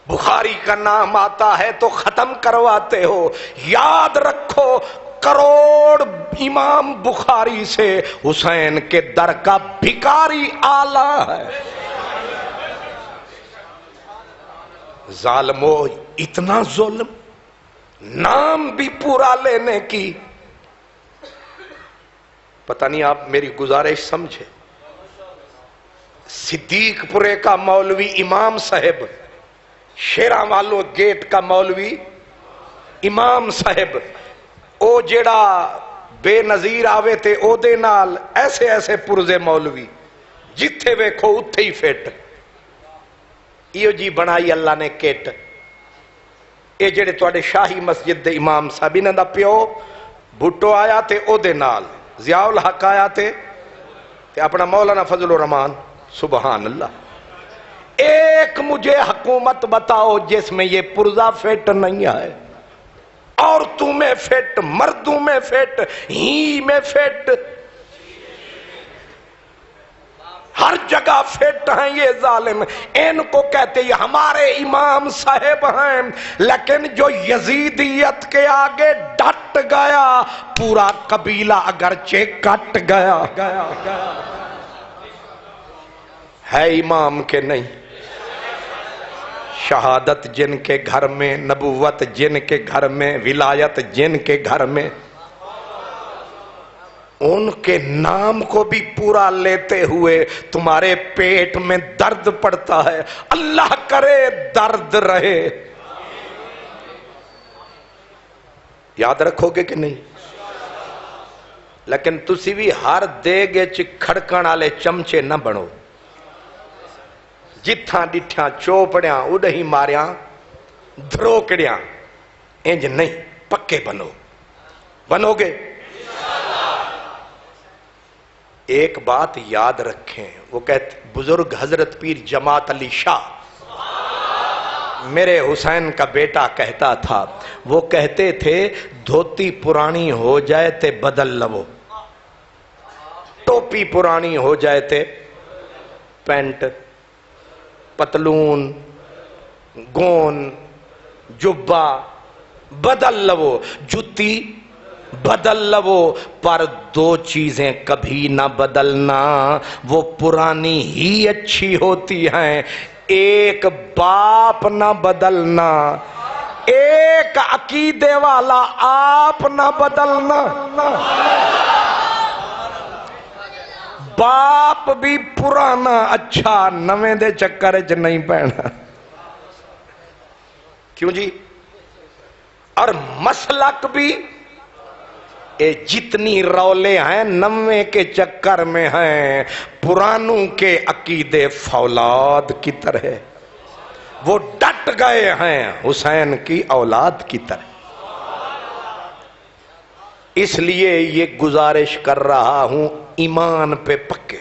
بخاری کا نام آتا ہے تو ختم کرواتے ہو۔ یاد رکھو کروڑ امام بخاری سے حسین کے در کا بھکاری آلہ ہے۔ ظالمو اتنا ظلم، نام بھی پورا لینے کی، پتہ نہیں آپ میری گزارش سمجھے۔ صدیق پورے کا مولوی امام صاحب، شیراں والوں گیٹ کا مولوی امام صاحب، او جڑا بے نظیر آوے تے او دے نال ایسے ایسے پرزے مولوی، جتھے ویکھو اتھے ہی فٹ، ایو جی بنائی اللہ نے کٹ۔ اے جڑے تواڈے شاہی مسجد دے امام صاحب، انہاں دا پیو بھٹو آیا تے او دے نال، ضیاء الحق آیا تے اپنا مولانا فضل الرحمان، سبحان اللہ۔ ایک مجھے حکومت بتاؤ جس میں یہ پرزہ فٹ نہیں ہے، عورتوں میں فٹ، مردوں میں فٹ، ہی میں فٹ۔ ہر جگہ فٹ ہیں یہ ظالم، ان کو کہتے ہیں ہمارے امام صاحب ہیں، لیکن جو یزیدیت کے آگے ڈٹ گیا پورا قبیلہ اگرچہ کٹ گیا۔ ہے امام کے نہیں؟ شہادت جن کے گھر میں، نبوت جن کے گھر میں، ولایت جن کے گھر میں، ان کے نام کو بھی پورا لیتے ہوئے تمہارے پیٹ میں درد پڑتا ہے۔ اللہ کرے درد رہے۔ یاد رکھو گے کہ نہیں؟ لیکن تسی بھی ہر دیگے چ کھڑکن والے چمچے نہ بنو، جتھاں ڈٹھیاں چوپڑیاں اڈہی ماریاں دھروکڑیاں، انج نہیں، پکے بنو گے۔ ایک بات یاد رکھیں، وہ کہتے بزرگ حضرت پیر جماعت علی شاہ میرے حسین کا بیٹا کہتا تھا، وہ کہتے تھے دھوتی پرانی ہو جائے تے بدل لو، ٹوپی پرانی ہو جائے تے پینٹ، پتلون، گون، جبہ بدل لو، جتی بدل لو، پر دو چیزیں کبھی نہ بدلنا، وہ پرانی ہی اچھی ہوتی ہیں۔ ایک باپ نہ بدلنا، ایک عقیدے والا آپ نہ بدلنا۔ باپ بھی پرانا اچھا، نویں دے چکر چ نہیں پہنا۔ کیوں جی؟ اور مسلک بھی اے جتنی رولے ہیں نویں کے چکر میں ہیں، پرانوں کے عقیدے فولاد کی طرح، وہ ڈٹ گئے ہیں حسین کی اولاد کی طرح۔ اس لیے یہ گزارش کر رہا ہوں، ایمان پہ پکے،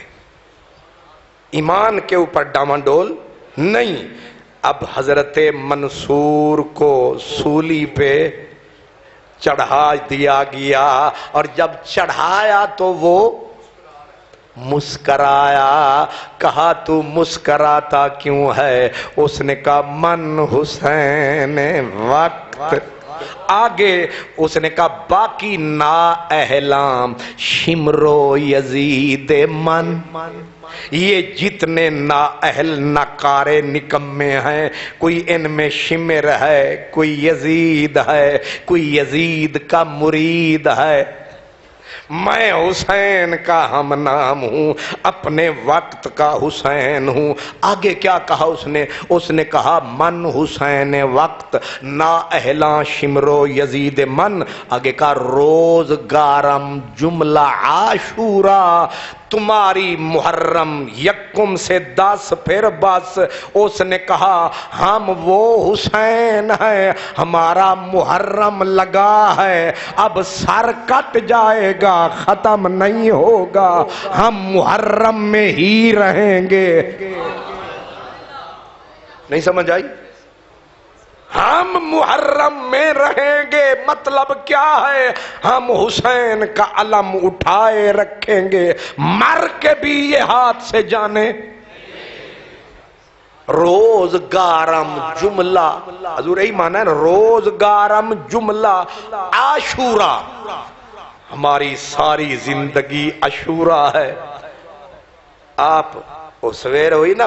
ایمان کے اوپر ڈامنڈول نہیں۔ اب حضرت منصور کو سولی پہ چڑھا دیا گیا، اور جب چڑھایا تو وہ مسکرایا۔ کہا تو مسکراتا کیوں ہے؟ اس نے کہا من حسین وقت۔ آگے اس نے کہا باقی نا اہلام شمرو یزید من، یہ جتنے نا اہل ناکارے نکمے ہیں، کوئی ان میں شمر ہے، کوئی یزید ہے، کوئی یزید کا مرید ہے۔ میں حسین کا ہم نام ہوں، اپنے وقت کا حسین ہوں۔ آگے کیا کہا اس نے کہا من حسین وقت نا اہلاں شمرو یزید من۔ آگے کہا روزگارم جملہ عاشورا، تمہاری محرم یکم سے 10 پھر بس۔ اس نے کہا ہم وہ حسین ہیں، ہمارا محرم لگا ہے، اب سر کٹ جائے گا ختم نہیں ہوگا، ہم محرم میں ہی رہیں گے۔ نہیں سمجھ آئی؟ ہم محرم میں رہیں گے مطلب کیا ہے؟ ہم حسین کا علم اٹھائے رکھیں گے، مر کے بھی یہ ہاتھ سے جانے۔ روزگارم جملہ، حضور یہی مانا ہے، روزگارم جملہ عاشورا، ہماری ساری زندگی عاشورا ہے۔ آپ وہ سویر ہوئی نا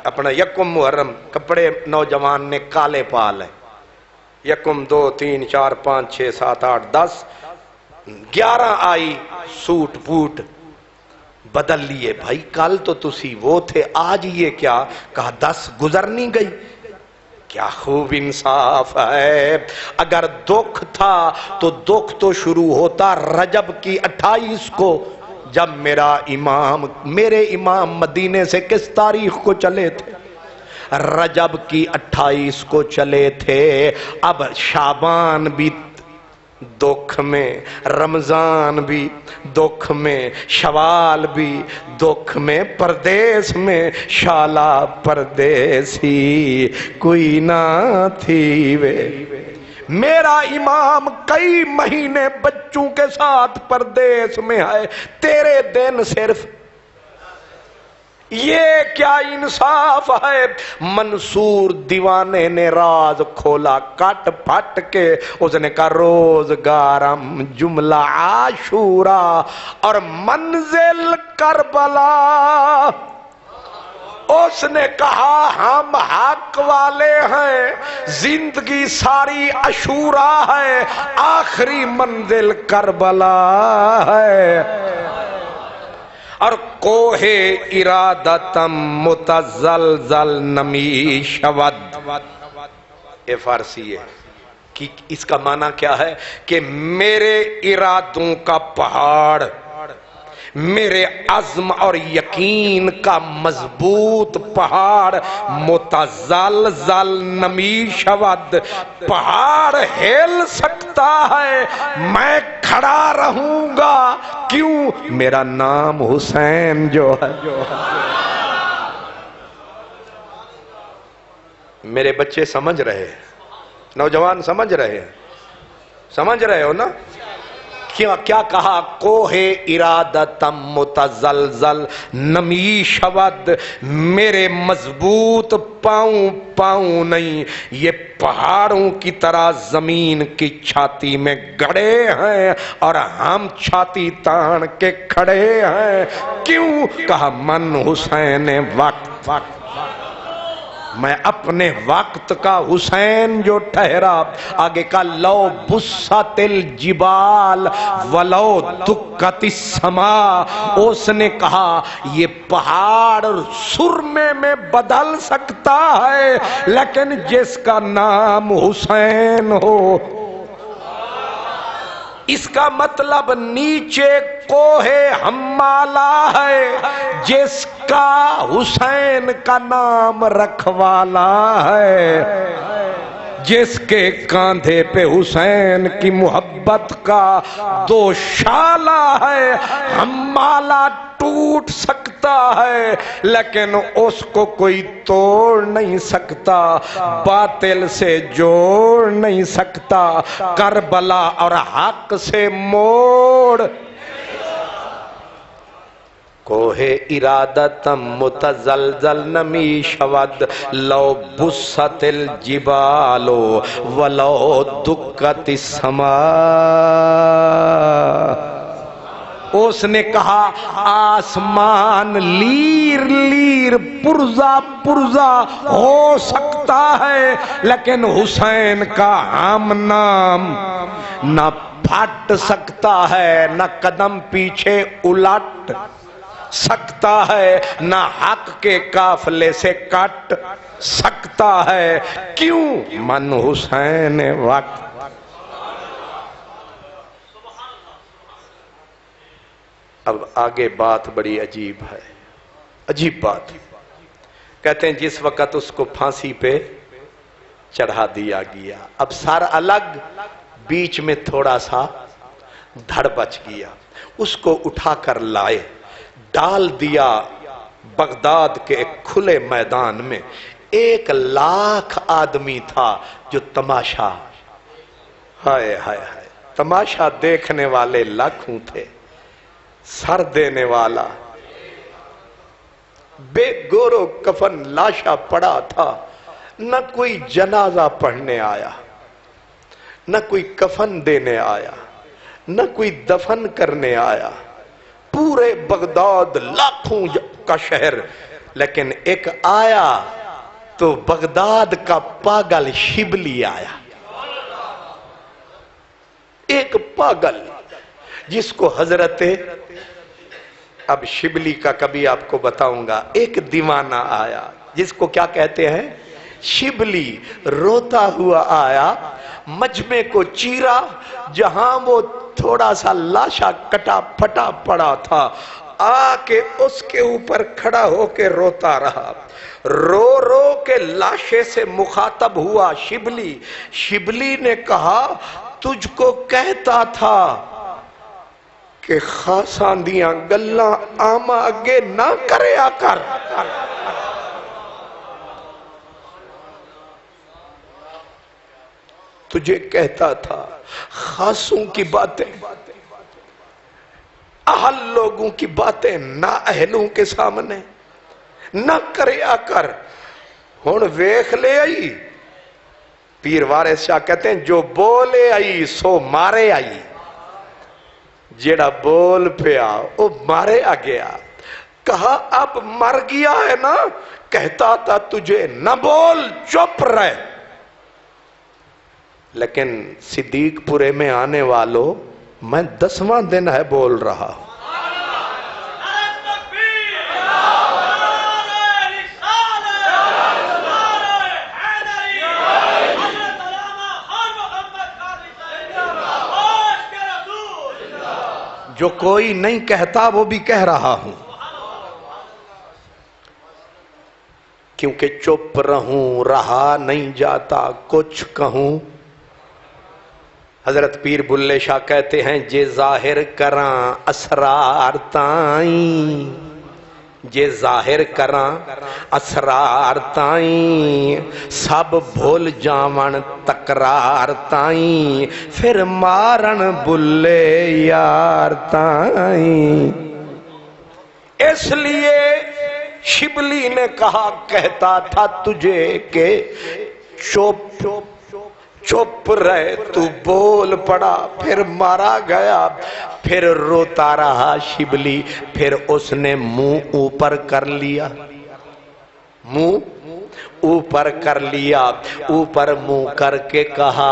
اپنا یکم محرم، کپڑے نوجوان نے کالے پال ہے، یکم 2 3 4 5 6 7 8 10 11 آئی، سوٹ بوٹ بدل لیے۔ بھائی کل تو تسی وہ تھے، آج یہ کیا؟ کہا 10 گزر نہیں گئی۔ کیا خوب انصاف ہے۔ اگر دکھ تھا تو دکھ تو شروع ہوتا رجب کی 28 کو، جب میرے امام مدینے سے کس تاریخ کو چلے تھے؟ رجب کی 28 کو چلے تھے۔ اب شعبان بھی دکھ میں، رمضان بھی دکھ میں، شوال بھی دکھ میں، پردیس میں شالا پردیسی کوئی نہ تھی وے۔ میرا امام کئی مہینے بچوں کے ساتھ پردیس میں ہے، تیرے دن صرف یہ کیا انصاف ہے؟ منصور دیوانے نے راز کھولا کٹ پھٹ کے، اس نے کہا روزگارم جملہ عاشورا اور منزل کربلا۔ اس نے کہا ہم حق والے ہیں، زندگی ساری عاشورا ہے، آخری منزل کربلا ہے۔ اور کوہ ارادتم متزلزل نمی شود، یہ فارسی ہے کہ اس کا معنی کیا ہے کہ میرے ارادوں کا پہاڑ، میرے عزم اور یقین کا مضبوط پہاڑ، متزلزل نمی شود، پہاڑ ہل سکتا ہے، میں کھڑا رہوں گا، کیوں؟ میرا نام حسین جو ہے۔ میرے بچے سمجھ رہے ہیں، نوجوان سمجھ رہے ہیں، سمجھ رہے ہو نا؟ کیا کہا؟ کوہ ارادتم متزلزل نمی شود، میرے مضبوط پاؤں پاؤں نہیں، یہ پہاڑوں کی طرح زمین کی چھاتی میں گڑے ہیں اور ہم چھاتی تان کے کھڑے ہیں۔ کیوں؟ کہا من حسین وقت، میں اپنے وقت کا حسین جو ٹھہرا۔ آگے کا لو بست الجبال ولو دکت السماء، اس نے کہا یہ پہاڑ سرمے میں بدل سکتا ہے، لیکن جس کا نام حسین ہو، اس کا مطلب نیچے کوہ ہمالہ ہے، جس کا حسین کا نام رکھوالا ہے، جس کے کاندھے پہ حسین کی محبت کا دو شالہ ہے۔ ہمالہ ٹوٹ سکتا ہے لیکن اس کو کوئی توڑ نہیں سکتا، باطل سے جوڑ نہیں سکتا، کربلا اور حق سے موڑ۔ کوہ ارادتم متزلزل نمی شود لو بست الجبال ولو دکت السماء۔ اس نے کہا آسمان لیر لیر پرزا پرزا ہو سکتا ہے، لیکن حسین کا ہم نام نہ پھٹ سکتا ہے، نہ قدم پیچھے الٹ سکتا ہے، نہ حق کے قافلے سے کٹ سکتا ہے۔ کیوں؟ من حسین وقت۔ اب آگے بات بڑی عجیب ہے، عجیب بات۔ کہتے ہیں جس وقت اس کو پھانسی پہ چڑھا دیا گیا، اب سر الگ، بیچ میں تھوڑا سا دھڑ بچ گیا، اس کو اٹھا کر لائے، ڈال دیا بغداد کے ایک کھلے میدان میں۔ 1,00,000 آدمی تھا جو تماشا، ہائے ہائے ہائے، تماشا دیکھنے والے لاکھوں تھے، سر دینے والا بے گورو کفن لاشا پڑا تھا، نہ کوئی جنازہ پڑھنے آیا، نہ کوئی کفن دینے آیا، نہ کوئی دفن کرنے آیا، پورے بغداد لاکھوں کا شہر، لیکن ایک آیا تو بغداد کا پاگل شبلی آیا، ایک پاگل جس کو حضرت، اب شبلی کا کبھی آپ کو بتاؤں گا، ایک دیوانہ آیا جس کو کیا کہتے ہیں، شبلی، روتا ہوا آیا، مجمع کو چیرا، جہاں وہ تھوڑا سا لاشا کٹا پھٹا پڑا تھا، آ کے اس کے اوپر کھڑا ہو کے روتا رہا، رو رو کے لاشے سے مخاطب ہوا شبلی۔ شبلی نے کہا تجھ کو کہتا تھا کہ خاصاں دیاں گلاں آما اگے نہ کریا کر، تجھے کہتا تھا خاصوں کی باتیں، اہل لوگوں کی باتیں نا اہلوں کے سامنے نہ کریا کر. ہن ویکھ لے آئی. پیر وارث شاہ کہتے ہیں جو بولے آئی سو مارے آئی. جیڑا بول پیا وہ مارے آ گیا. کہا اب مر گیا ہے نا, کہتا تھا تجھے نہ بول, چپ رہ. لیکن صدیق پورے میں آنے والوں, میں 10واں دن ہے بول رہا ہوں. جو کوئی نہیں کہتا وہ بھی کہہ رہا ہوں, کیونکہ چپ رہوں رہا نہیں جاتا, کچھ کہوں. حضرت پیر بلے شاہ کہتے ہیں جے ظاہر کراں اسرار تائیں, جے ظاہر کراں اسرار تائیں, سب بھول جاون تکرار تائیں, پھر مارن بلے یار تائیں. اس لیے شبلی نے کہا کہتا تھا تجھے کہ چپ چپ رہ, تو بول پڑا, پھر مارا گیا. پھر روتا رہا شبلی, پھر اس نے منہ اوپر کر لیا, منہ اوپر کر لیا, اوپر منہ کر کے کہا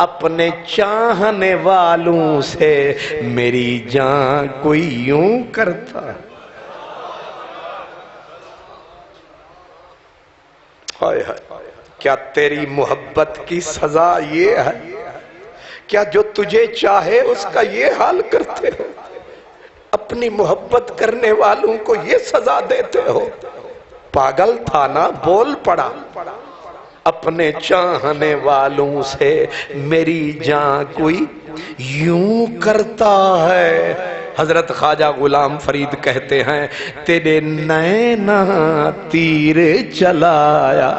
اپنے چاہنے والوں سے میری جان کوئی یوں کرتا. ہائے ہائے, کیا تیری محبت کی سزا یہ ہے؟ کیا جو تجھے چاہے اس کا یہ حال کرتے ہو؟ اپنی محبت کرنے والوں کو یہ سزا دیتے ہو؟ پاگل تھا نا, بول پڑا اپنے چاہنے والوں سے میری جان کوئی یوں کرتا ہے. حضرت خواجہ غلام فرید کہتے ہیں تیرے نینا تیر چلایا,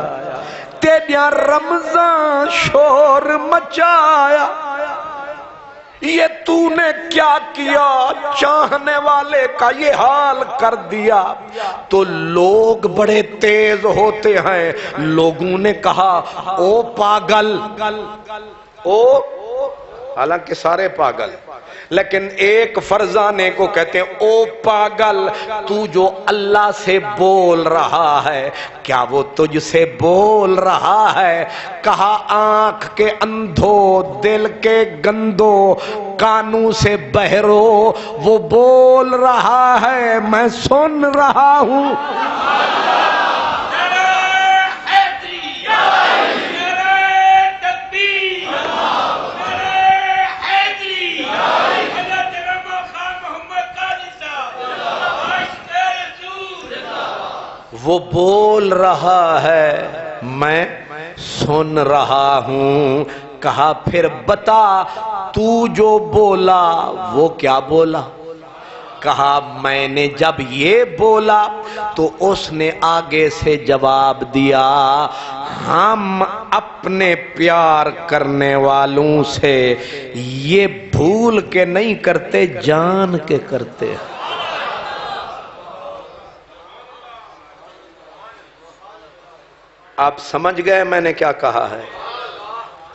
تیرا رمضان شور مچایا, یہ تو نے کیا کیا, چاہنے والے کا یہ حال کر دیا. تو لوگ بڑے تیز ہوتے ہیں, لوگوں نے کہا او پاگل, او, حالانکہ سارے پاگل, لیکن ایک فرزانے کو کہتے ہیں او پاگل, تو جو اللہ سے بول رہا ہے کیا وہ تجھ سے بول رہا ہے؟ کہا آنکھ کے اندھو, دل کے گندو, کانوں سے بہرو, وہ بول رہا ہے میں سن رہا ہوں. وہ بول رہا ہے میں سن رہا ہوں. کہا پھر بتا تو جو بولا وہ کیا بولا؟ کہا میں نے جب یہ بولا تو اس نے آگے سے جواب دیا ہم اپنے پیار کرنے والوں سے یہ بھول کے نہیں کرتے, جان کے کرتے. آپ سمجھ گئے میں نے کیا کہا ہے؟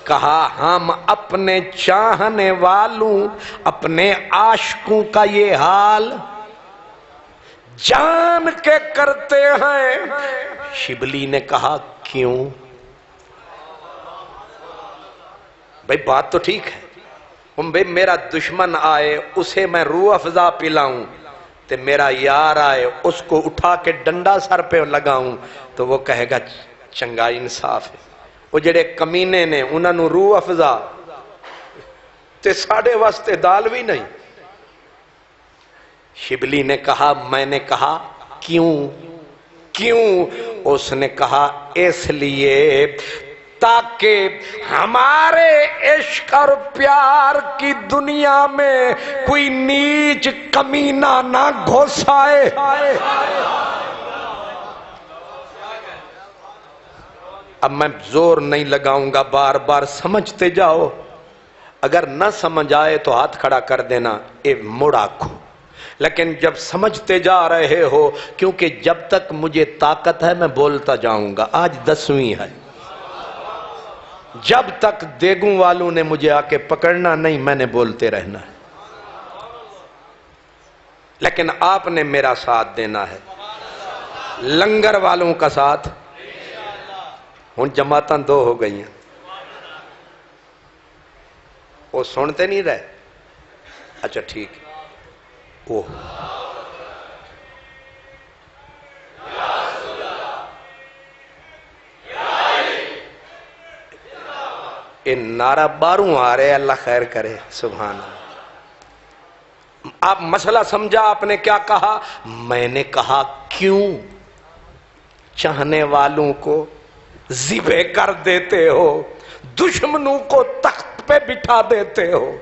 کہا ہم اپنے چاہنے والوں, اپنے عاشقوں کا یہ حال جان کے کرتے ہیں. شبلی نے کہا کیوں؟ بھئی بات تو ٹھیک ہے, بھئی میرا دشمن آئے اسے میں روح افزا پلاؤں, تے میرا یار آئے اس کو اٹھا کے ڈنڈا سر پہ لگاؤں تو وہ کہے گا چنگا انصاف ہے. وہ جڑے کمینے نے انہاں نو روح افزا تے ساڑھے واسطے دال بھی نہیں. شبلی نے کہا میں نے کہا کیوں کیوں؟ اس نے کہا اس لیے تاکہ ہمارے عشق اور پیار کی دنیا میں کوئی نیچ کمینہ نہ گھس آئے. اب میں زور نہیں لگاؤں گا, بار بار سمجھتے جاؤ, اگر نہ سمجھ آئے تو ہاتھ کھڑا کر دینا, اے مڑ آکھو. لیکن جب سمجھتے جا رہے ہو، کیونکہ جب تک مجھے طاقت ہے میں بولتا جاؤں گا، آج 10ویں ہے، جب تک دیگوں والوں نے مجھے آ کے پکڑنا نہیں میں نے بولتے رہنا ہے، لیکن آپ نے میرا ساتھ دینا ہے، لنگر والوں کا ساتھ۔ ہن جماعتاں 2 ہو گئی ہیں، وہ سنتے نہیں رہے، اچھا ٹھیک ہے، وہ نعرہ باروں آ رہے، اللہ خیر کرے، سبحان اللہ۔ آپ مسئلہ سمجھا، آپ نے کیا کہا؟ میں نے کہا کیوں چاہنے والوں کو ذبح کر دیتے ہو، دشمنوں کو تخت پہ بٹھا دیتے ہو،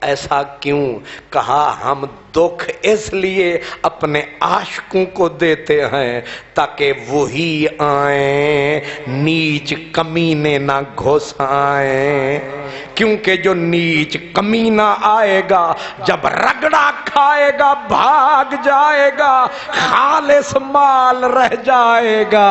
ایسا کیوں؟ کہا ہم دکھ اس لیے اپنے عاشقوں کو دیتے ہیں تاکہ وہی آئیں نیچ کمینے نہ گھس آئیں، کیونکہ جو نیچ کمینہ آئے گا جب رگڑا کھائے گا بھاگ جائے گا، خالص مال رہ جائے گا۔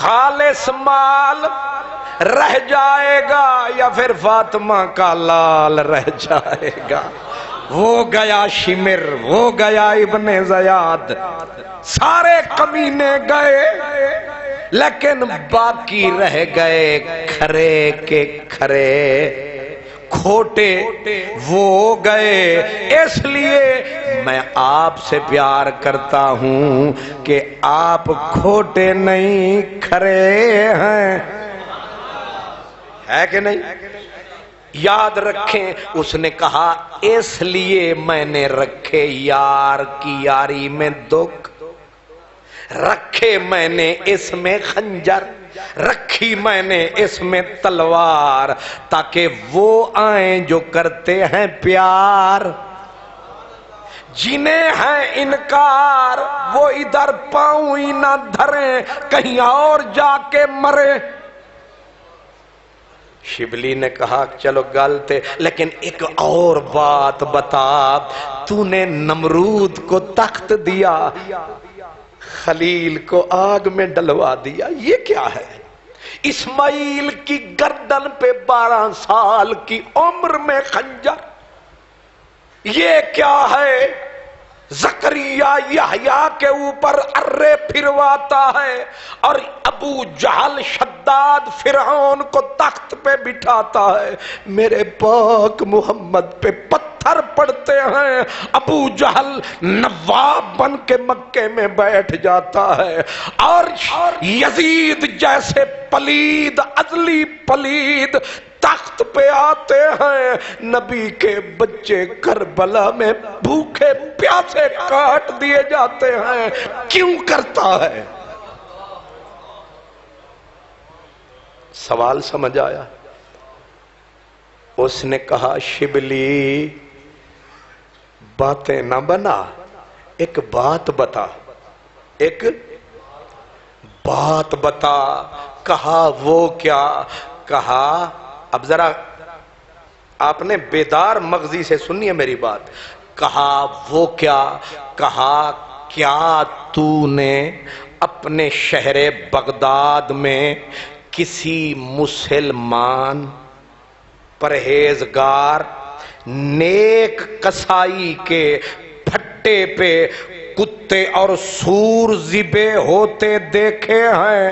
خالص مال رہ جائے گا یا پھر فاطمہ کا لال رہ جائے گا۔ وہ گیا شمر، وہ گیا ابن زیاد، سارے کمینے گئے لیکن باقی رہ گئے کھرے کے کھرے، کھوٹے وہ گئے۔ اس لیے میں آپ سے پیار کرتا ہوں کہ آپ کھوٹے نہیں کھرے ہیں، ہے کہ نہیں؟ یاد رکھیں، اس نے کہا اس لیے میں نے رکھے یار کی یاری میں دکھ، رکھے میں نے اس میں خنجر، رکھی میں نے اس میں تلوار، تاکہ وہ آئیں جو کرتے ہیں پیار، جنہیں ہیں انکار وہ ادھر پاؤں ہی نہ دھریں، کہیں اور جا کے مرے۔ شبلی نے کہا چلو گالتے، لیکن ایک اور بات بتا، تو نے نمرود کو تخت دیا، خلیل کو آگ میں ڈلوا دیا، یہ کیا ہے؟ اسماعیل کی گردن پہ 12 سال کی عمر میں خنجر، یہ کیا ہے؟ زکریا یحییٰ کے اوپر ارے پھرواتا ہے اور ابو جہل شداد فرعون کو تخت پہ بٹھاتا ہے، میرے پاک محمد پہ پتھر پڑتے ہیں، ابو جہل نواب بن کے مکے میں بیٹھ جاتا ہے، اور یزید جیسے پلید عدلی پلید تخت پہ آتے ہیں، نبی کے بچے کربلا میں بھوکے پیاسے کاٹ دیے جاتے ہیں، کیوں کرتا ہے؟ سوال سمجھ آیا؟ اس نے کہا شبلی باتیں نہ بنا، ایک بات بتا، ایک بات بتا۔ کہا وہ کیا؟ کہا اب ذرا آپ نے بیدار مغزی سے سنی ہے میری بات، کہا وہ کیا؟ کہا کیا تو نے اپنے شہر بغداد میں کسی مسلمان پرہیزگار نیک کسائی کے پھٹے پہ کتے اور سور ذبح ہوتے دیکھے ہیں؟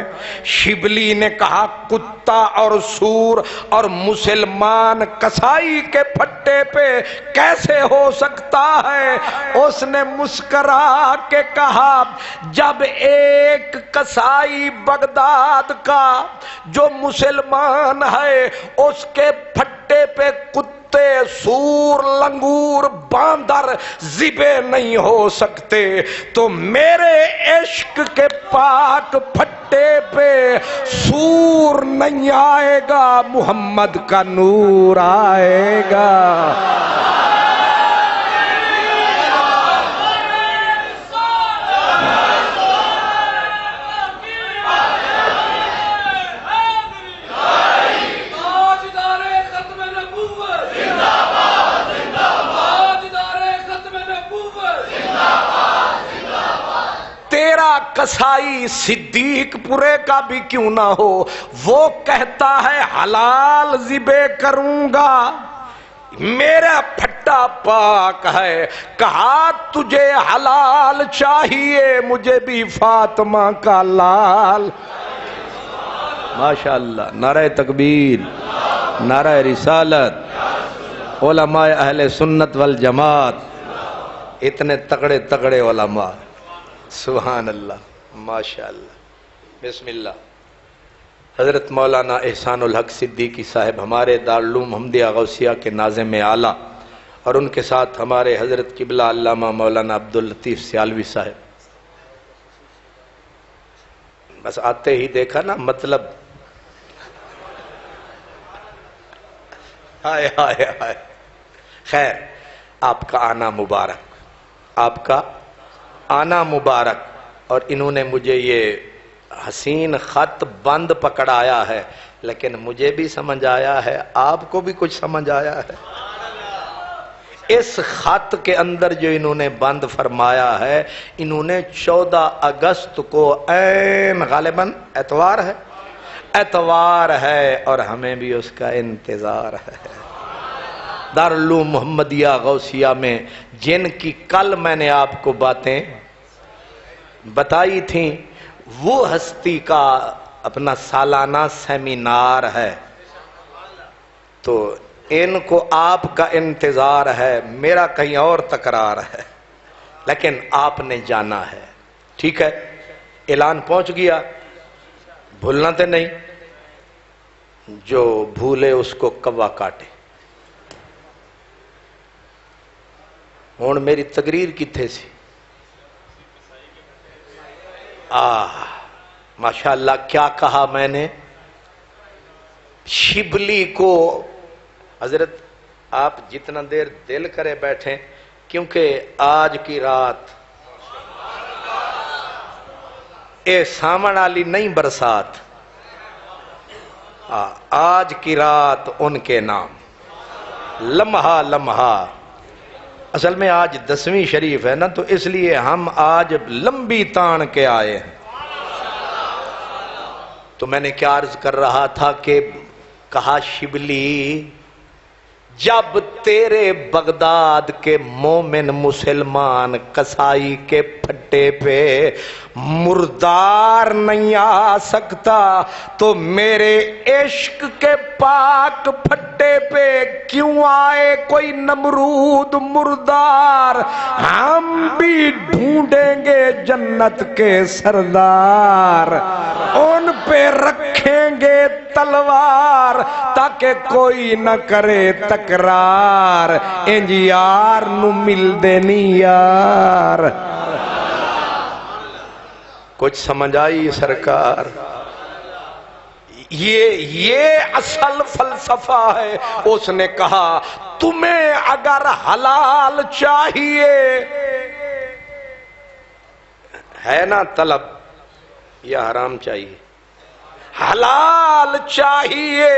شبلی نے کہا کتا اور سور اور مسلمان کسائی کے پھٹے پہ کیسے ہو سکتا ہے؟ اس نے مسکرا کے کہا جب ایک کسائی بغداد کا جو مسلمان ہے اس کے پھٹے پہ کتے سور لنگور باندر ذبح نہیں ہو سکتے تو میرے عشق کے پاک پھٹے پہ سور نہیں آئے گا، محمد کا نور آئے گا۔ کسائی صدیق پورے کا بھی کیوں نہ ہو، وہ کہتا ہے حلال ذبح کروں گا، میرا پھٹا پاک ہے، کہا تجھے حلال چاہیے، مجھے بھی فاطمہ کا لال۔ ماشاءاللہ، نعرہ تکبیر، نعرہ رسالت، علماء اہل سنت والجماعت، اتنے تگڑے تگڑے علماء، سبحان اللہ، ماشاءاللہ۔ بسم اللہ۔ حضرت مولانا احسان الحق صدیقی صاحب ہمارے دارالعلوم حمدیہ غوثیہ کے ناظم اعلیٰ، اور ان کے ساتھ ہمارے حضرت قبلہ علامہ مولانا عبداللطیف سیالوی صاحب، بس آتے ہی دیکھا نا مطلب، ہائے ہائے ہائے، خیر آپ کا آنا مبارک، آپ کا آنا مبارک۔ اور انہوں نے مجھے یہ حسین خط بند پکڑایا ہے، لیکن مجھے بھی سمجھ آیا ہے، آپ کو بھی کچھ سمجھ آیا ہے۔ اس خط کے اندر جو انہوں نے بند فرمایا ہے، انہوں نے 14 اگست کو عین غالباً اتوار ہے اور ہمیں بھی اس کا انتظار ہے۔ دارالعلوم محمدیہ غوثیہ میں جن کی کل میں نے آپ کو باتیں بتائی تھیں، وہ ہستی کا اپنا سالانہ سیمینار ہے، تو ان کو آپ کا انتظار ہے، میرا کہیں اور تکرار ہے، لیکن آپ نے جانا ہے، ٹھیک ہے؟ اعلان پہنچ گیا، بھولنا تو نہیں، جو بھولے اس کو کوا کاٹے۔ ہون میری تقریر کتھے سی؟ ماشاءاللہ، کیا کہا میں نے؟ شبلی کو حضرت آپ جتنا دیر دل کرے بیٹھیں، کیونکہ آج کی رات اے سامن والی نہیں برسات، آج کی رات ان کے نام، لمحہ لمحہ۔ اصل میں آج 10ویں شریف ہے نا، تو اس لیے ہم آج لمبی تان کے آئے ہیں۔ تو میں نے کیا عرض کر رہا تھا کہ کہا شبلی، جب تیرے بغداد کے مومن مسلمان کسائی کے پھٹے پہ مردار نہیں آ سکتا، تو میرے عشق کے پاک پھٹے پہ کیوں آئے کوئی نمرود مردار؟ ہم بھی ڈھونڈیں گے جنت کے سردار، ان پہ رکھیں گے تلوار تاکہ کوئی نہ کرے تکرار، انج یار نو مل دینی یار۔ کچھ سمجھ آئی سرکار؟ یہ اصل فلسفہ ہے۔ اس نے کہا تمہیں اگر حلال چاہیے ہے نا طلب، یا حرام چاہیے؟ حلال چاہیے۔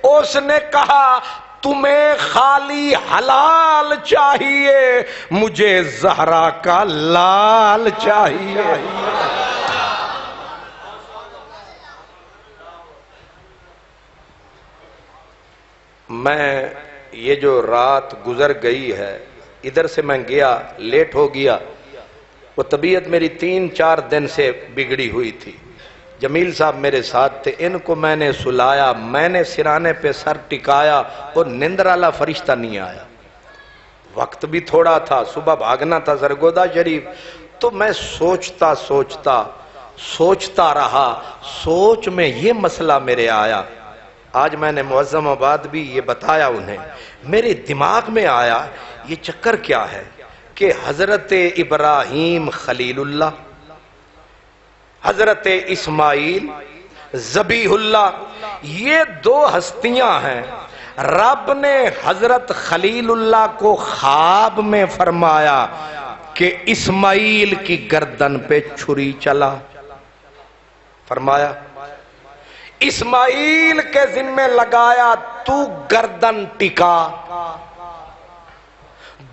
اس نے کہا تمہیں خالی حلال چاہیے، مجھے زہرا کا لال چاہیے۔ میں یہ جو رات گزر گئی ہے، ادھر سے میں گیا، لیٹ ہو گیا، وہ طبیعت میری 3-4 دن سے بگڑی ہوئی تھی۔ جمیل صاحب میرے ساتھ تھے، ان کو میں نے سلایا، میں نے سرانے پہ سر ٹکایا اور نیندر والا فرشتہ نہیں آیا۔ وقت بھی تھوڑا تھا، صبح بھاگنا تھا سرگودا شریف، تو میں سوچتا رہا، سوچ میں یہ مسئلہ میرے آیا۔ آج میں نے معظم آباد بھی یہ بتایا انہیں، میرے دماغ میں آیا یہ چکر کیا ہے کہ حضرت ابراہیم خلیل اللہ، حضرت اسماعیل ذبیح اللہ، یہ 2 ہستیاں ہیں۔ رب نے حضرت خلیل اللہ کو خواب میں فرمایا کہ اسماعیل کی گردن پہ چھری چلا، فرمایا اسماعیل کے ذمہ لگایا تو گردن ٹکا۔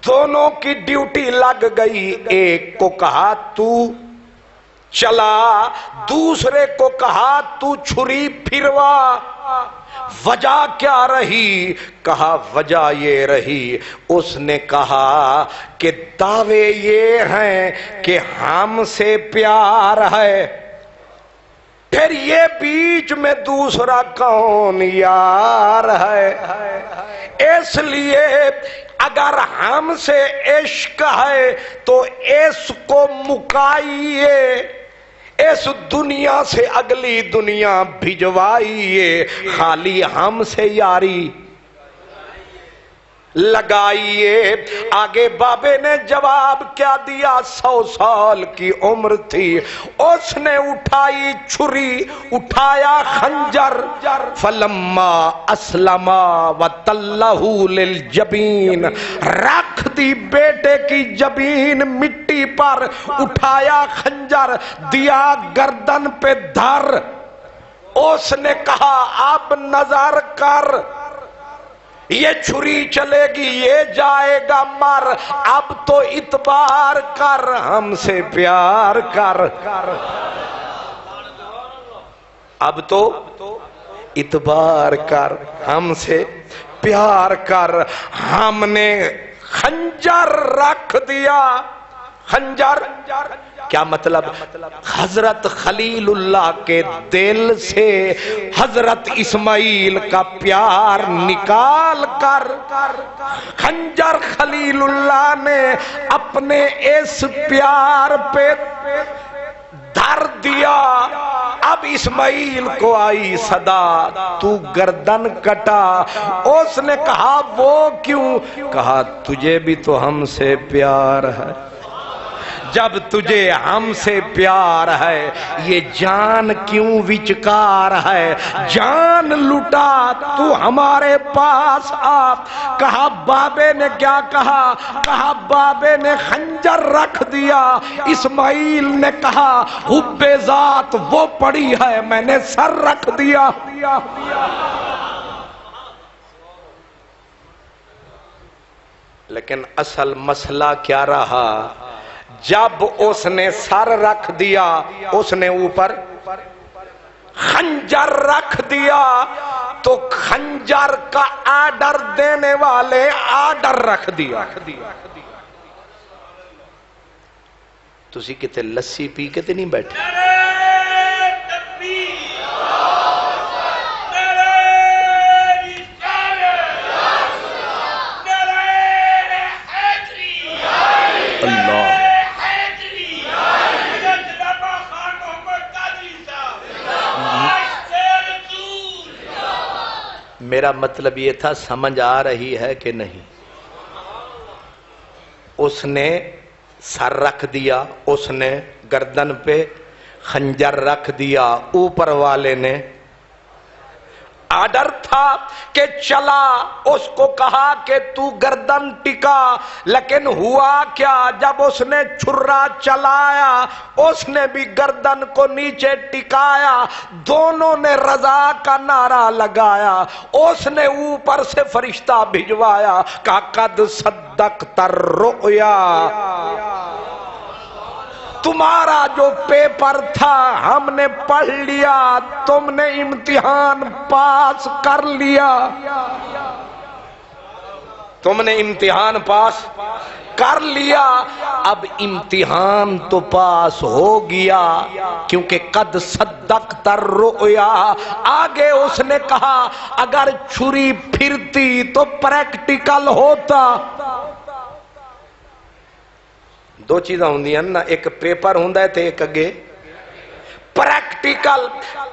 دونوں کی ڈیوٹی لگ گئی، ایک کو کہا تو چلا دوسرے کو کہا تو چھری پھروا، وجہ کیا رہی؟ کہا وجہ یہ رہی، اس نے کہا کہ دعوے یہ ہیں کہ ہم سے پیار ہے، پھر یہ بیچ میں دوسرا کون یار ہے؟ اس لیے اگر ہم سے عشق ہے تو اس کو مکائیے، اس دنیا سے اگلی دنیا بھجوائیے، خالی ہم سے یاری لگائیے۔ آگے بابے نے جواب کیا دیا؟ 100 سال کی عمر تھی، اس نے اٹھائی چھری، اٹھایا خنجر، فلما اسلما وتلہ للجبین، رکھ دی بیٹے کی جبین مٹی پر، اٹھایا خنجر، دیا گردن پہ دھر۔ اس نے کہا اب نظر کر، یہ چھری چلے گی، یہ جائے گا مر، اب تو اعتبار کر، ہم سے پیار کر، اب تو اعتبار کر، ہم سے پیار کر۔ ہم نے خنجر رکھ دیا۔ خنجر کیا مطلب؟ حضرت خلیل اللہ کے دل سے حضرت اسماعیل کا پیار نکال کر خنجر خلیل اللہ نے اپنے اس پیار پہ دھر دیا۔ اب اسماعیل کو آئی صدا تو گردن کٹا۔ اس نے کہا وہ کیوں؟ کہا تجھے بھی تو ہم سے پیار ہے، جب تجھے ہم سے پیار ہے یہ جان کیوں وچکار ہے؟ جان لٹا تو ہمارے پاس آ۔ کہا بابے نے کیا کہا؟ کہا بابے نے خنجر رکھ دیا۔ اسماعیل نے کہا حب ذات وہ پڑی ہے، میں نے سر رکھ دیا۔ لیکن اصل مسئلہ کیا رہا؟ جب اس نے سر رکھ دیا، اس نے اوپر خنجر رکھ دیا، تو خنجر کا آرڈر دینے والے آرڈر رکھ دیا۔ تسی کتے لسی پی کے تے نہیں بیٹھے؟ میرا مطلب یہ تھا سمجھ آ رہی ہے کہ نہیں؟ اس نے سر رکھ دیا، اس نے گردن پہ خنجر رکھ دیا، اوپر والے نے آرڈر تھا کہ چلا، اس کو کہا کہ تو گردن ٹکا، لیکن ہوا کیا؟ جب اس نے چھرا چلایا اس نے بھی گردن کو نیچے ٹکایا، دونوں نے رضا کا نعرہ لگایا۔ اس نے اوپر سے فرشتہ بھجوایا، کہا قد صدقت الرؤیا، تمہارا جو پیپر تھا ہم نے پڑھ لیا، تم نے امتحان پاس کر لیا، تم نے امتحان پاس کر لیا۔ اب امتحان تو پاس ہو گیا کیونکہ قد صدقت الرؤیا۔ آگے اس نے کہا اگر چھری پھرتی تو پریکٹیکل ہوتا۔ دو چیزاں ہوندی ہیں نا، ایک پیپر ہوندا ہے تے ایک اگے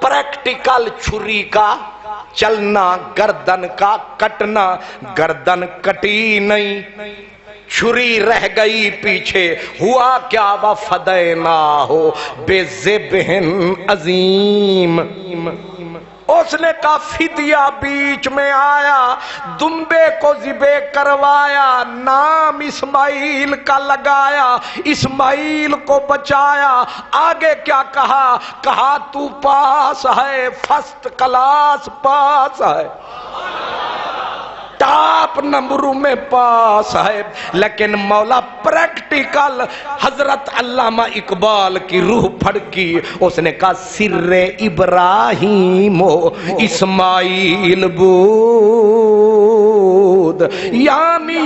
پریکٹیکل چھری کا چلنا، گردن کا کٹنا۔ گردن کٹی نہیں، چھری رہ گئی پیچھے۔ ہوا کیا؟ وَفَدَيْنَاهُ بِذِبْحٍ عَظِيمٍ، اس نے کہا فدیہ بیچ میں آیا، دمبے کو ذبح کروایا، نام اسماعیل کا لگایا، اسماعیل کو بچایا۔ آگے کیا کہا؟ کہا تو پاس ہے، فرسٹ کلاس پاس ہے، ٹاپ نمبروں میں پاس ہے، لیکن مولا پریکٹیکل حضرت علامہ اقبال کی روح پھڑکی، اس نے کہا سر ابراہیم و اسماعیل بود، یعنی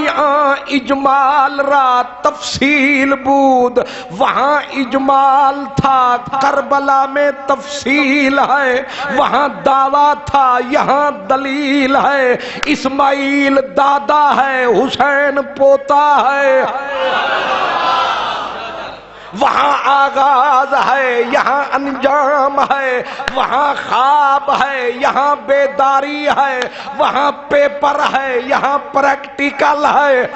اجمال را تفصیل بود، وہاں اجمال تھا کربلا میں تفصیل ہے، وہاں دعویٰ تھا یہاں دلیل ہے، اسماعیل دادا ہے حسین پوتا ہے، وہاں آغاز ہے یہاں انجام ہے، وہاں خواب ہے یہاں بیداری ہے، وہاں پیپر ہے یہاں پریکٹیکل ہے۔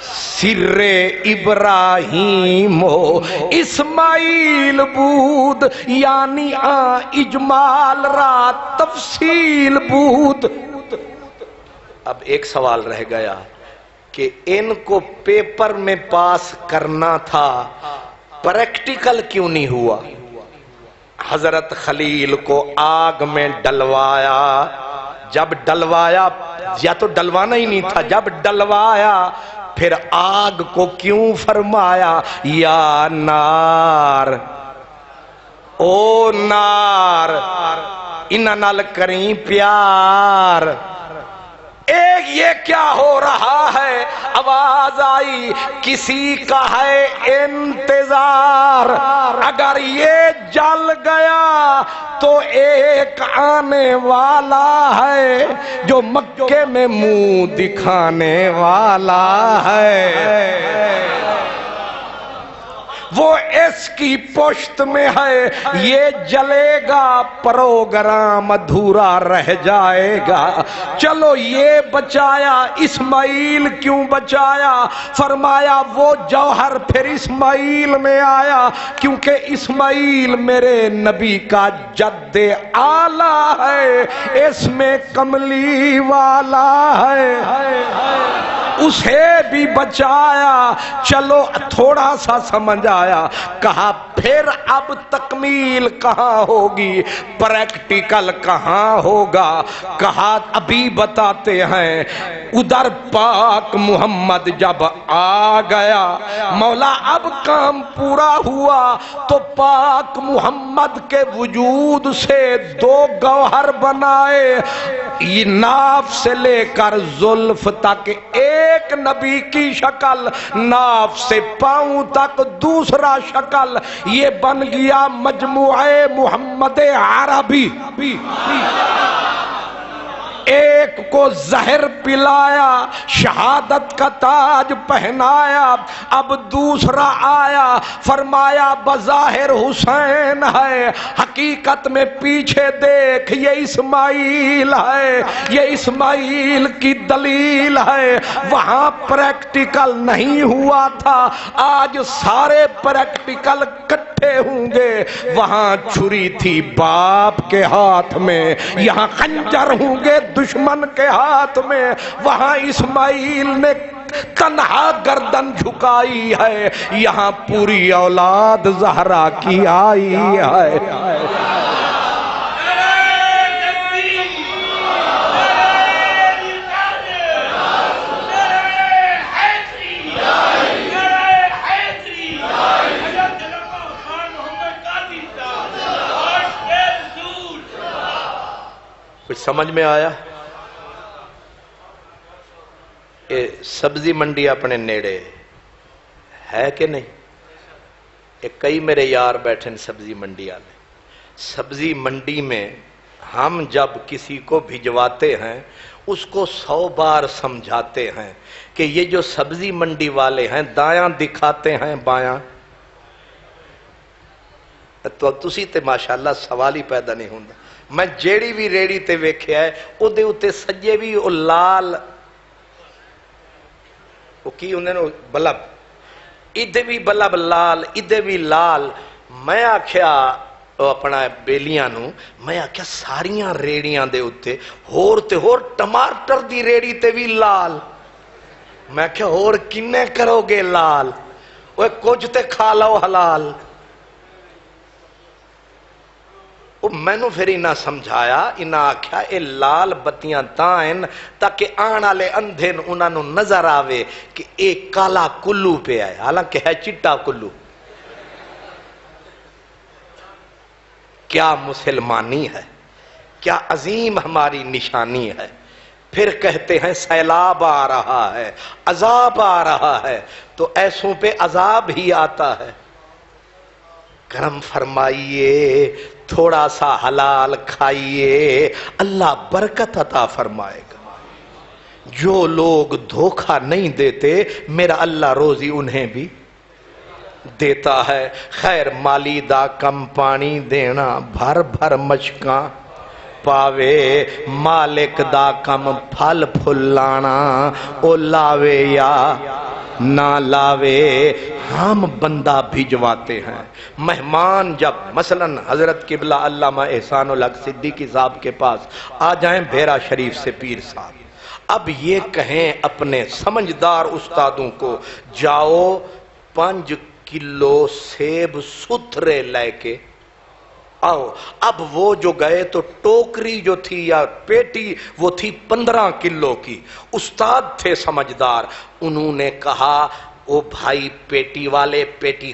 سر ابراہیم و اسماعیل بود، یعنی اجمال را تفصیل بود۔ اب ایک سوال رہ گیا کہ ان کو پیپر میں پاس کرنا تھا، پریکٹیکل کیوں نہیں ہوا؟ حضرت خلیل کو آگ میں ڈلوایا، جب ڈلوایا یا تو ڈلوانا ہی نہیں تھا، جب ڈلوایا پھر آگ کو کیوں فرمایا یا نار او نار انہاں نال کریں پیار۔ ایک یہ کیا ہو رہا ہے؟ آواز آئی کسی کا ہے انتظار، اگر یہ جل گیا تو ایک آنے والا ہے جو مکے میں منہ دکھانے والا ہے، وہ اس کی پشت میں ہے، یہ جلے گا پروگرام ادھورا رہ جائے گا۔ چلو یہ بچایا، اسماعیل کیوں بچایا؟ فرمایا وہ جوہر پھر اسماعیل میں آیا، کیونکہ اسماعیل میرے نبی کا جد اعلیٰ ہے، اس میں کملی والا ہے، اسے بھی بچایا۔ چلو تھوڑا سا سمجھ آیا، کہا پھر اب تکمیل کہاں ہوگی، پریکٹیکل کہاں ہوگا؟ کہا ابھی بتاتے ہیں۔ ادھر پاک محمد جب آ گیا، مولا اب کام پورا ہوا تو پاک محمد کے وجود سے دو گوہر بنائے، یہ ناف سے لے کر زلف تک ایک نبی کی شکل، ناف سے پاؤں تک دوسرا شکل، یہ بن گیا مجموعہ محمد عربی۔ ایک کو زہر پلایا، شہادت کا تاج پہنایا، اب دوسرا آیا، فرمایا بظاہر حسین ہے، حقیقت میں پیچھے دیکھ یہ اسماعیل ہے، یہ اسماعیل کی دلیل ہے۔ وہاں پریکٹیکل نہیں ہوا تھا، آج سارے پریکٹیکل کٹھے ہوں گے۔ وہاں چھری تھی باپ کے ہاتھ میں، یہاں خنجر ہوں گے دشمن کے ہاتھ میں۔ وہاں اسماعیل نے تنہا گردن جھکائی ہے، یہاں پوری اولاد زہرا کی آئی ہے۔ کچھ سمجھ میں آیا؟ سبزی منڈی اپنے نیڑے ہے کہ نہیں؟ کئی میرے یار بیٹھے سبزی منڈی والے، سبزی منڈی میں ہم جب کسی کو بھجواتے ہیں اس کو 100 بار سمجھاتے ہیں کہ یہ جو سبزی منڈی والے ہیں دایاں دکھاتے ہیں بایاں، تو تسی تے ماشاءاللہ سوال ہی پیدا نہیں ہوندا۔ میں جیڑی بھی ریڑی تے ویکھیا ہے او دے اتے سجے بھی او لال او کی انہیں بلب، ادھے بھی بلب لال ادھے بھی لال۔ میں آکھیا اپنا بیلیاں نو، میں آکھیا ساریاں ریڑیاں دے اتے ہور تے ہور ٹماٹر دی ریڑی تے بھی لال۔ میں آکھیا ہور کنے کرو گے لال؟ وہ کچھ تے کھا لو حلال۔ مینو پھر انہاں سمجھایا، انہاں آکھیا اے لال بتیاں تاں ہیں تاکہ آن والے اندھے انہاں نو نظر آوے کہ اے کالا کلو پہ ہے، حالانکہ ہے چٹا کلو۔ کیا مسلمانی ہے، کیا عظیم ہماری نشانی ہے۔ پھر کہتے ہیں سیلاب آ رہا ہے، عذاب آ رہا ہے، تو ایسوں پہ عذاب ہی آتا ہے۔ کرم فرمائیے، تھوڑا سا حلال کھائیے، اللہ برکت عطا فرمائے گا۔ جو لوگ دھوکہ نہیں دیتے میرا اللہ روزی انہیں بھی دیتا ہے۔ خیر مالی دا کم پانی دینا، بھر بھر مشکاں پاوے، مالک دا کم پھل پھلانا، او لاوے یا نہ لاوے، ہم بندہ بھجواتے ہیں۔ مہمان جب مثلا حضرت قبلہ علامہ احسان الحق صدیقی صاحب کے پاس آ جائیں بھیرا شریف سے پیر صاحب، اب یہ کہیں اپنے سمجھدار استادوں کو جاؤ 5 کلو سیب ستھرے لے کے آؤ۔ اب وہ جو گئے تو ٹوکری جو تھی یا پیٹی وہ تھی 15 کلو کی۔ استاد تھے سمجھدار، انہوں نے کہا او بھائی پیٹی والے پیٹی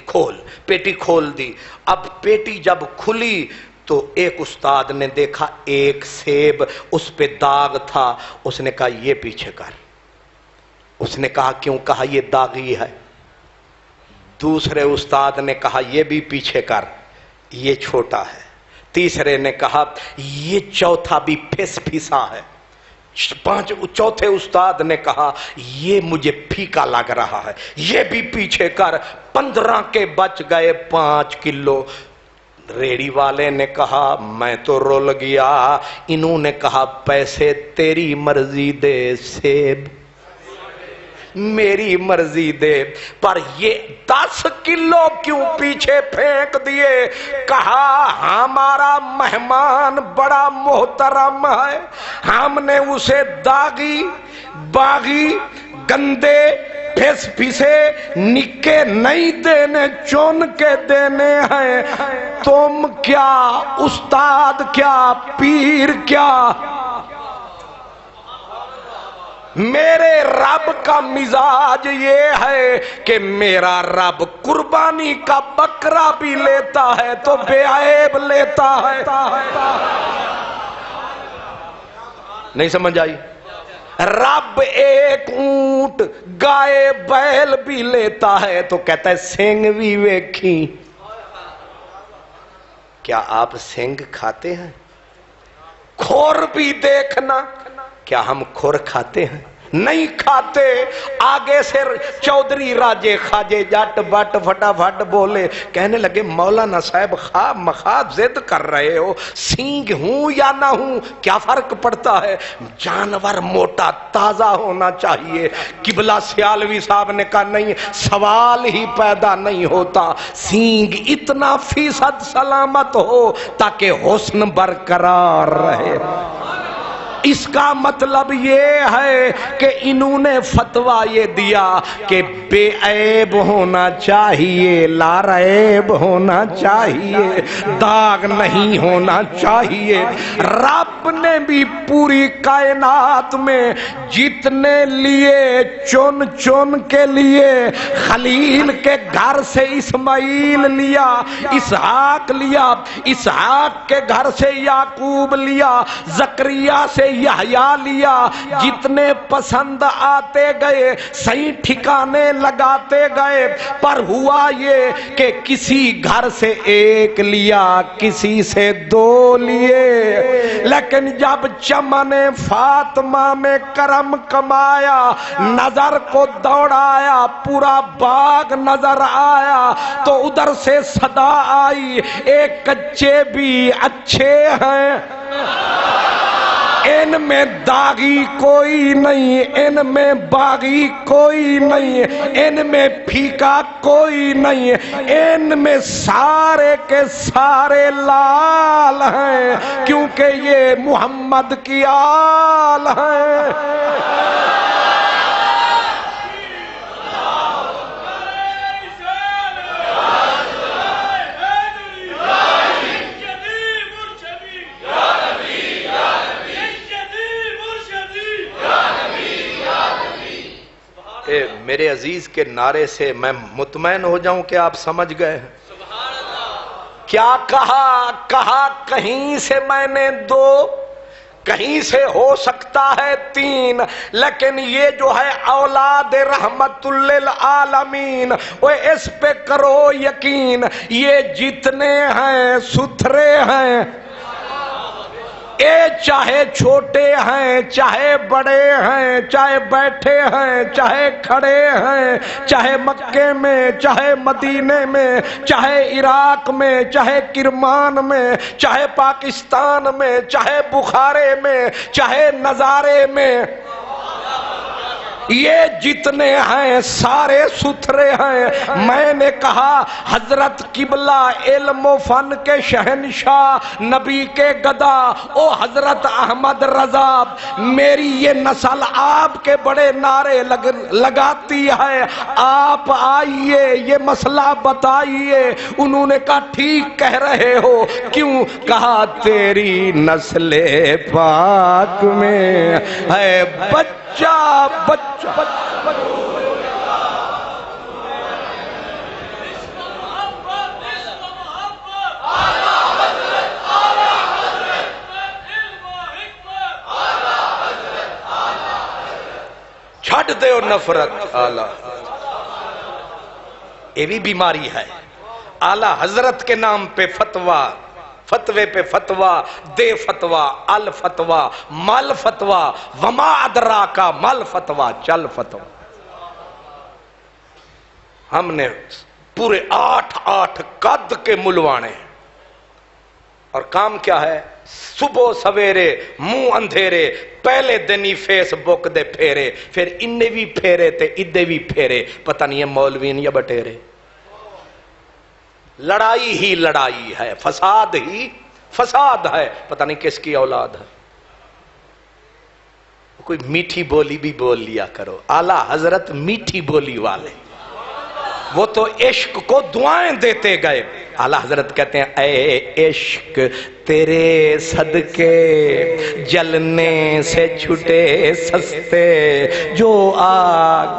کھول دی۔ اب پیٹی جب کھلی تو ایک استاد نے دیکھا ایک سیب اس پہ داغ تھا، اس نے کہا یہ پیچھے کر۔ اس نے کہا کیوں؟ کہا یہ داغی ہے۔ دوسرے استاد نے کہا یہ بھی پیچھے کر، یہ چھوٹا ہے۔ تیسرے نے کہا یہ چوتھا بھی پھس پھسا ہے۔ چوتھے استاد نے کہا یہ مجھے پھیکا لگ رہا ہے، یہ بھی پیچھے کر۔ 15 کے بچ گئے 5 کلو۔ ریڑی والے نے کہا میں تو رول گیا۔ انہوں نے کہا پیسے تیری مرضی دے، سیب میری مرضی دے، پر یہ 10 کلو کیوں پیچھے پھینک دیے؟ کہا ہمارا مہمان بڑا محترم ہے، ہم نے اسے داغی باغی گندے پھس پھسے نکے نہیں دینے، چون کے دینے ہیں۔ تم کیا استاد کیا پیر کیا؟ میرے رب کا مزاج یہ ہے کہ میرا رب قربانی کا بکرا بھی لیتا ہے تو بے عیب لیتا ہے۔ نہیں سمجھ آئی؟ رب ایک اونٹ گائے بیل بھی لیتا ہے تو کہتا ہے سینگ بھی ویکھی۔ کیا آپ سینگ کھاتے ہیں؟ کھور بھی دیکھنا، کیا ہم کھور کھاتے ہیں؟ نہیں کھاتے۔ آگے سے چودھری راجے خواجے جٹ بٹ فٹافٹ بولے، کہنے لگے مولانا صاحب خواب مخاب ضد کر رہے ہو، سینگ ہوں یا نہ ہوں کیا فرق پڑتا ہے؟ جانور موٹا تازہ ہونا چاہیے۔ قبلہ سیالوی صاحب نے کہا نہیں، سوال ہی پیدا نہیں ہوتا، سینگ اتنا فیصد سلامت ہو تاکہ حسن برقرار رہے۔ اس کا مطلب یہ ہے کہ انہوں نے فتویٰ یہ دیا کہ بے عیب ہونا چاہیے، لا ریب ہونا چاہیے، داغ نہیں ہونا چاہیے۔ رب نے بھی پوری کائنات میں جتنے لیے چن چن کے لیے، خلیل کے گھر سے اسماعیل لیا، اسحاق لیا، اسحاق کے گھر سے یعقوب لیا، زکریا سے یحییٰ لیا، جتنے پسند آتے گئے صحیح ٹھکانے لگاتے گئے، پر ہوا یہ کہ کسی گھر سے ایک لیا، کسی سے 2 لیے، لیکن جب چمن فاطمہ میں کرم کمایا، نظر کو دوڑایا، پورا باغ نظر آیا تو ادھر سے صدا آئی ایک کچے بھی اچھے ہیں، ان میں داغی کوئی نہیں، ان میں باغی کوئی نہیں، ان میں پھیکا کوئی نہیں، ان میں سارے کے سارے لال ہیں، کیونکہ یہ محمد کی آل ہیں۔ میرے عزیز کے نعرے سے میں مطمئن ہو جاؤں کہ آپ سمجھ گئے ہیں۔ کیا کہا کہیں سے میں نے 2، کہیں سے ہو سکتا ہے 3، لیکن یہ جو ہے اولاد رحمت للعالمین، وہ اس پہ کرو یقین، یہ جتنے ہیں ستھرے ہیں، اے چاہے چھوٹے ہیں، چاہے بڑے ہیں، چاہے بیٹھے ہیں، چاہے کھڑے ہیں، چاہے مکے میں، چاہے مدینے میں، چاہے عراق میں، چاہے کرمان میں، چاہے پاکستان میں، چاہے بخارے میں، چاہے نظارے میں، یہ جتنے ہیں سارے ستھرے ہیں۔ میں نے کہا حضرت قبلہ علم و فن کے شہنشاہ، نبی کے گدا، او حضرت احمد رضا، میری یہ نسل آپ کے بڑے نعرے لگاتی ہے، آپ آئیے یہ مسئلہ بتائیے۔ انہوں نے کہا ٹھیک کہہ رہے ہو، کیوں؟ کہا تیری نسل پاک میں ہے بچہ چھٹ دے او نفرت اعلی، یہ بھی بیماری ہے۔ اعلی حضرت کے نام پہ فتویٰ، فتوے پہ فتویٰ، دے فتویٰ، الفتویٰ، مل فتویٰ، وما ادراکا مل فتویٰ، چل فتویٰ۔ ہم نے پورے 8 قد کے ملوانے، اور کام کیا ہے؟ صبح سویرے منہ اندھیرے، پہلے دن ہی فیس بک دے پھیرے، پھر انہیں بھی پھیرے تے ادھے بھی پھیرے، پتہ نہیں ہے مولوین یا بٹیرے۔ لڑائی ہی لڑائی ہے، فساد ہی فساد ہے، پتہ نہیں کس کی اولاد ہے۔ کوئی میٹھی بولی بھی بول لیا کرو، اعلیٰ حضرت میٹھی بولی والے، وہ تو عشق کو دعائیں دیتے گئے۔ اعلیٰ حضرت کہتے ہیں اے عشق تیرے صدقے جلنے سے چھٹے سستے، جو آگ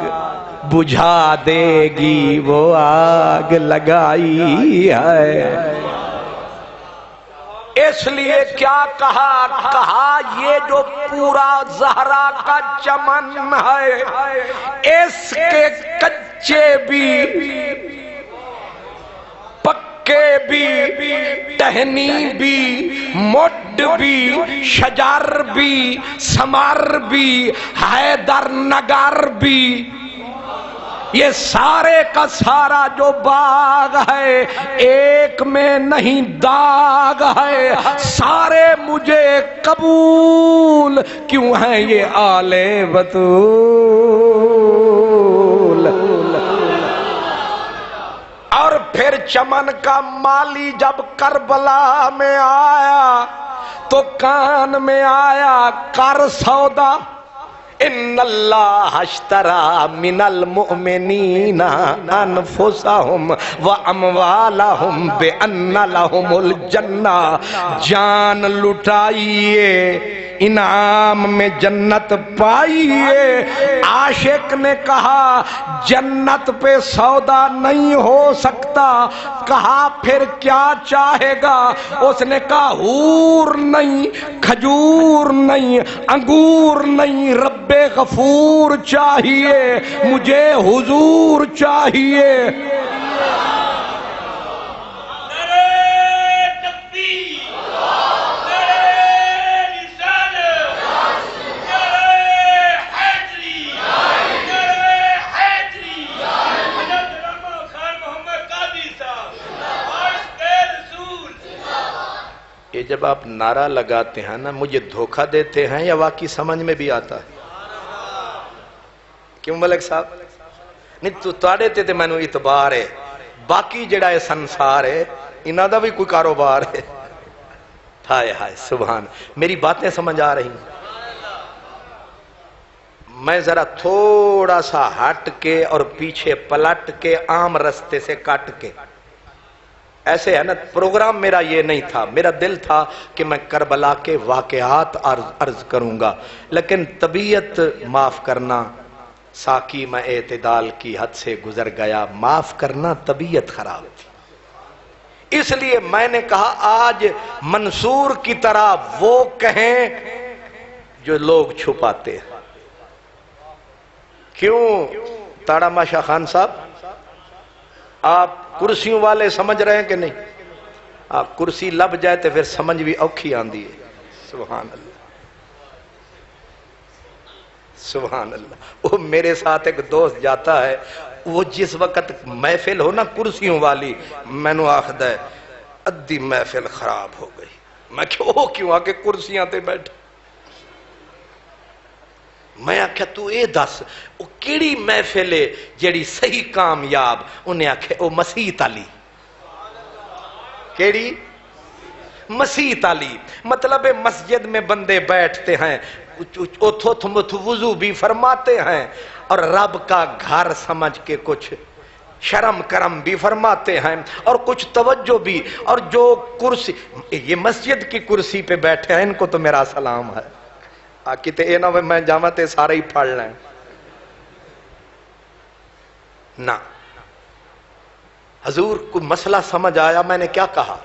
بجھا دے گی وہ آگ لگائی ہے۔ اس لیے کیا کہا یہ جو پورا زہرا کا چمن ہے، اس کے کچے بھی پکے بھی، ٹہنی بھی، مڈ بھی، شجر بھی، ثمر بھی، حیدر نگر بھی، یہ سارے کا سارا جو باغ ہے ایک میں نہیں داغ ہے، سارے مجھے قبول کیوں ہیں یہ آل بطول۔ اور پھر چمن کا مالی جب کربلا میں آیا تو کان میں آیا کر سودا، ان اللہ اشترى من المؤمنین انفسهم واموالهم بان لهم الجنہ، جان لٹائیے انعام میں جنت پائیے۔ عاشق نے کہا جنت پہ سودا نہیں ہو سکتا، کہا پھر کیا چاہے گا؟ اس نے کہا حور نہیں، کھجور نہیں، انگور نہیں، رب غفور چاہیے، مجھے حضور چاہیے۔ یہ جب آپ نعرہ لگاتے ہیں نا، مجھے دھوکہ دیتے ہیں یا واقعی سمجھ میں بھی آتا ہے؟ کیوں ملک صاحب؟ نہیں تو تاڑے تے میں نو اعتبار ہے، باقی جڑا ہے سنسار ہے انہاں دا بھی کوئی کاروبار ہے۔ ہائے ہائے سبحان، میری باتیں سمجھ آ رہی ہیں؟ میں ذرا تھوڑا سا ہٹ کے اور پیچھے پلٹ کے عام رستے سے کٹ کے، ایسے ہے نا، پروگرام میرا یہ نہیں تھا، میرا دل تھا کہ میں کربلا کے واقعات عرض کروں گا، لیکن طبیعت معاف کرنا، ساقی میں اعتدال کی حد سے گزر گیا، معاف کرنا طبیعت خراب تھی، اس لیے میں نے کہا آج منصور کی طرح وہ کہیں جو لوگ چھپاتے ہیں۔ کیوں تاڑا ماشا خان صاحب، آپ کرسیوں والے سمجھ رہے ہیں کہ نہیں؟ آپ کرسی لب جائے تو پھر سمجھ بھی اوکھی آندی ہے۔ سبحان اللہ سبحان اللہ۔ وہ میرے ساتھ ایک دوست جاتا ہے، وہ جس وقت محفل ہو نا کرسیوں والی، میں نو آخد ہے ادھی محفل خراب ہو گئی۔ میں کیوں آ کے کرسیاں تے بیٹھ، میں آکھیا تو اے دس وہ کیڑی محفل ہے جیڑی صحیح کامیاب؟ انہیں آکھے او مسیح علی۔ کیڑی؟ مسیح علی۔ مطلب مسجد میں بندے بیٹھتے ہیں، وضو بھی فرماتے ہیں، اور رب کا گھر سمجھ کے کچھ شرم کرم بھی فرماتے ہیں، اور کچھ توجہ بھی، اور جو کرسی یہ مسجد کی کرسی پہ بیٹھے ہیں ان کو تو میرا سلام ہے۔ کتے اے نہ میں جاواں تے سارے ہی پڑھ لیں، نہ حضور کو مسئلہ سمجھ آیا۔ میں نے کیا کہا؟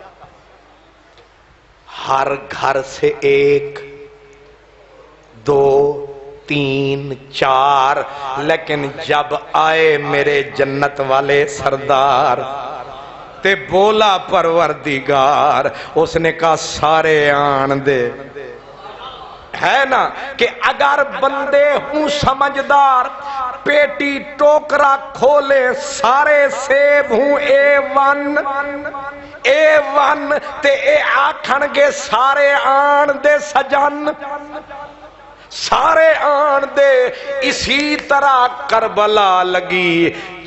ہر گھر سے 1 2 3 4، لیکن جب آئے میرے جنت والے سردار تے بولا پروردگار، اس نے کہا سارے آن دے۔ ہے نا کہ اگر بندے ہوں سمجھدار، پیٹی ٹوکرا کھولے سارے سیب ہوں A1 تے اے آکھن گے سارے آن دے سجن، سارے آن دے۔ اسی طرح کربلا لگی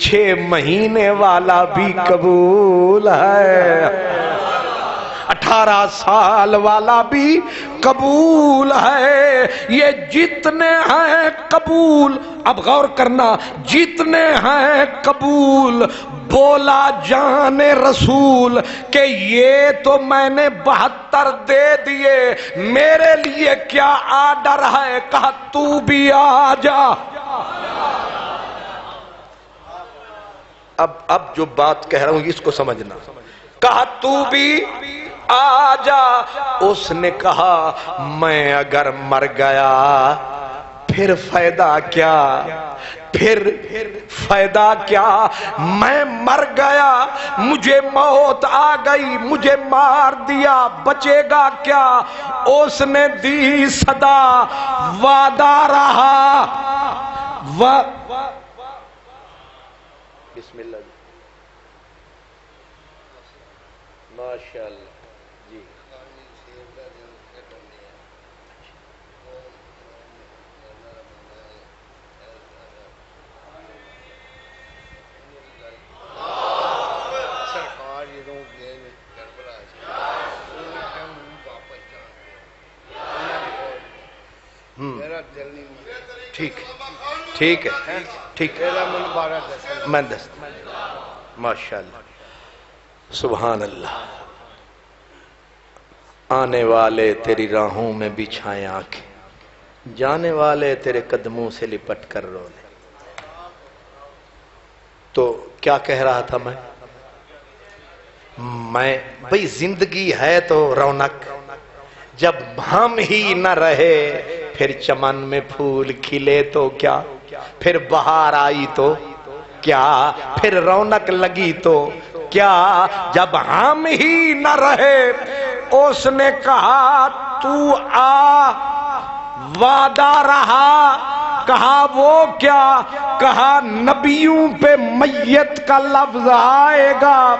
6 مہینے والا بھی قبول ہے، 18 سال والا بھی قبول ہے۔ یہ جتنے ہیں قبول، اب غور کرنا، جتنے ہیں قبول، بولا جان رسول کہ یہ تو میں نے 72 دے دیے، میرے لیے کیا آرڈر ہے؟ کہا تو بھی آ جا۔ اب جو بات کہہ رہا ہوں اس کو سمجھنا۔ کہا تو بھی آ جا۔ اس نے کہا میں اگر مر گیا پھر فائدہ کیا؟ پھر فائدہ کیا؟ میں مر گیا، مجھے موت آ گئی، مجھے مار دیا، بچے گا کیا؟ اس نے دی صدا، وعدہ رہا۔ بسم اللہ ماشاءاللہ جی۔ ٹھیک ہے ٹھیک ہے، میں دست ماشاءاللہ سبحان اللہ۔ آنے والے تیری راہوں میں بچھائیں آنکھیں، جانے والے تیرے قدموں سے لپٹ کر رولے۔ تو کیا کہہ رہا تھا میں بھئی زندگی ہے تو رونق، جب ہم ہی نہ رہے پھر چمن میں پھول کھلے تو کیا، پھر بہار آئی تو کیا، پھر رونق لگی تو کیا، جب ہم ہی نہ رہے۔ اس نے کہا تو آ، وعدہ رہا۔ کہا وہ کیا؟ کہا نبیوں پہ میت کا لفظ آئے گا،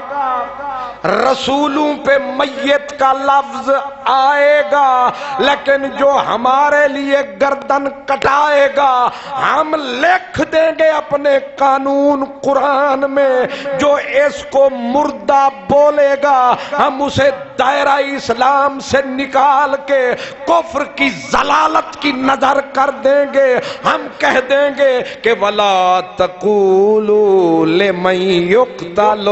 رسولوں پہ میت کا لفظ آئے گا، لیکن جو ہمارے لیے گردن کٹائے گا ہم لکھ دیں گے اپنے قانون قرآن میں، جو اس کو مردہ بولے گا ہم اسے دائرہ اسلام سے نکال کے کفر کی ضلالت کی نظر کر دیں گے۔ ہم کہہ دیں گے کہ وَلَا تَقُولُوا لِمَن يُقْتَلُ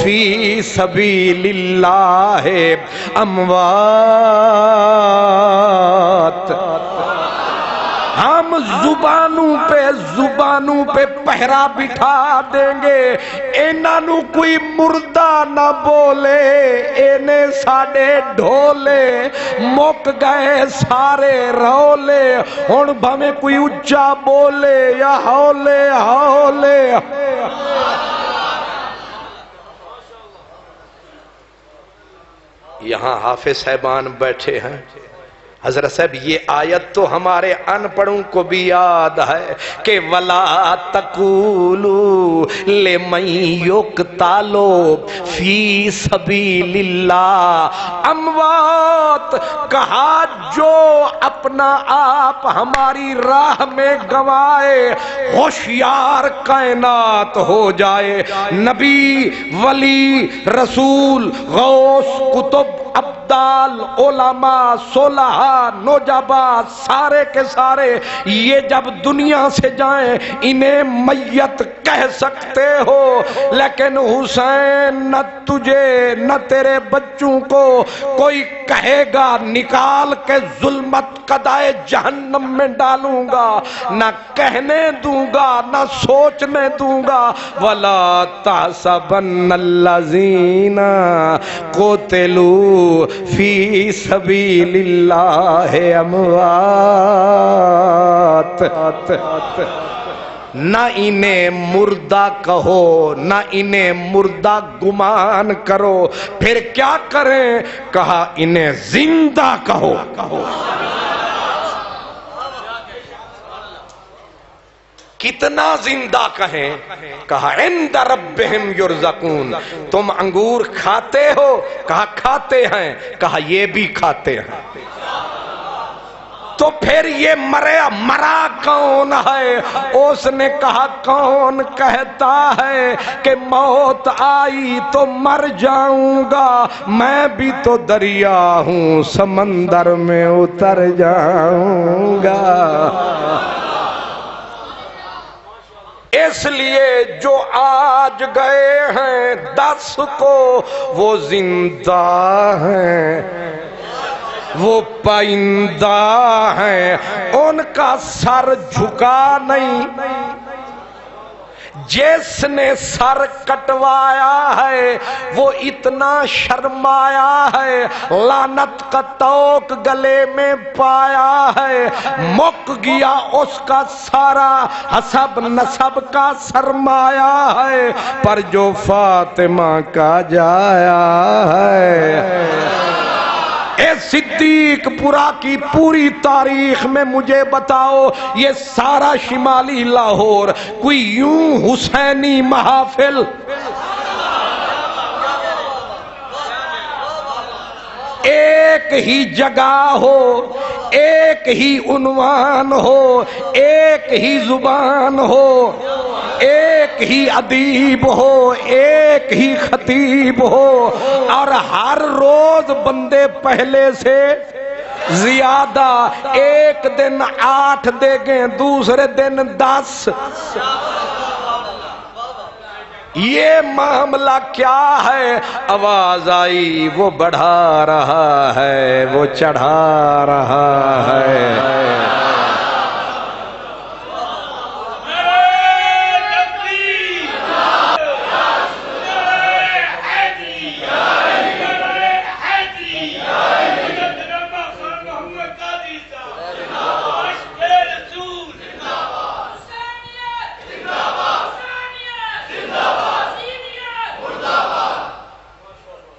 فِي سَبِيلِ اللَّهِ أَمْوَاتٌ۔ ہم زبان زبانوں پہ پہرا بٹھا دیں گے، انہاں نو کوئی مردہ نہ بولے، اینے ساڈے ڈھولے مک گئے سارے رولے، ہن بھاویں کوئی اچا بولے یا ہولے ہولے۔ یہاں حافظ صاحبان بیٹھے ہیں، حضرت صاحب یہ آیت تو ہمارے ان پڑھوں کو بھی یاد ہے کہ وَلَا تَقُولُوا لِمَن يُقْتَلُ فِي سَبِيلِ اللَّهِ اموات، کہا جو اپنا آپ ہماری راہ میں گنوائے ہوشیار کائنات ہو جائے۔ نبی، ولی، رسول، غوث، کتب، ابدال، علماء، صلحاء، نوجبا، سارے کے سارے یہ جب دنیا سے جائیں انہیں میت کہہ سکتے ہو، لیکن حسین نہ تجھے نہ تیرے بچوں کو کوئی کہے گا نکال کے ظلمت قدائے جہنم میں ڈالوں گا، نہ کہنے دوں گا نہ سوچنے دوں گا۔ وَلَا تَحْسَبَنَّ الَّذِينَ قُتِلُوا فِي سَبِيلِ اللَّهِ اموات، نہ انہیں مردہ کہو نہ انہیں مردہ گمان کرو، پھر کیا کریں؟ کہا انہیں زندہ کہو۔ کتنا زندہ کہیں؟ کہا عند ربہم یرزقون، تم انگور کھاتے ہو؟ کہا کھاتے ہیں۔ کہا یہ بھی کھاتے ہیں۔ تو پھر یہ مرا کون ہے؟ اس نے کہا کون کہتا ہے کہ موت آئی تو مر جاؤں گا، میں بھی تو دریا ہوں سمندر میں اتر جاؤں گا۔ اس لیے جو آج گئے ہیں 10 کو وہ زندہ ہیں، وہ پائندہ ہیں، ان کا سر جھکا نہیں۔ جس نے سر کٹوایا ہے وہ اتنا شرمایا ہے، لعنت کا توق گلے میں پایا ہے، مک گیا اس کا سارا حسب نسب کا سرمایہ ہے، پر جو فاطمہ کا جایا ہے۔ اے صدیق پورا کی پوری تاریخ میں مجھے بتاؤ یہ سارا شمالی لاہور کوئی یوں حسینی محافل ایک ہی جگہ ہو، ایک ہی عنوان ہو، ایک ہی زبان ہو، ایک ہی ادیب ہو، ایک ہی خطیب ہو، اور ہر روز بندے پہلے سے زیادہ، ایک دن 8 دے گئے دوسرے دن 10۔ یہ معاملہ کیا ہے؟ آواز آئی وہ بڑھا رہا ہے وہ چڑھا رہا ہے۔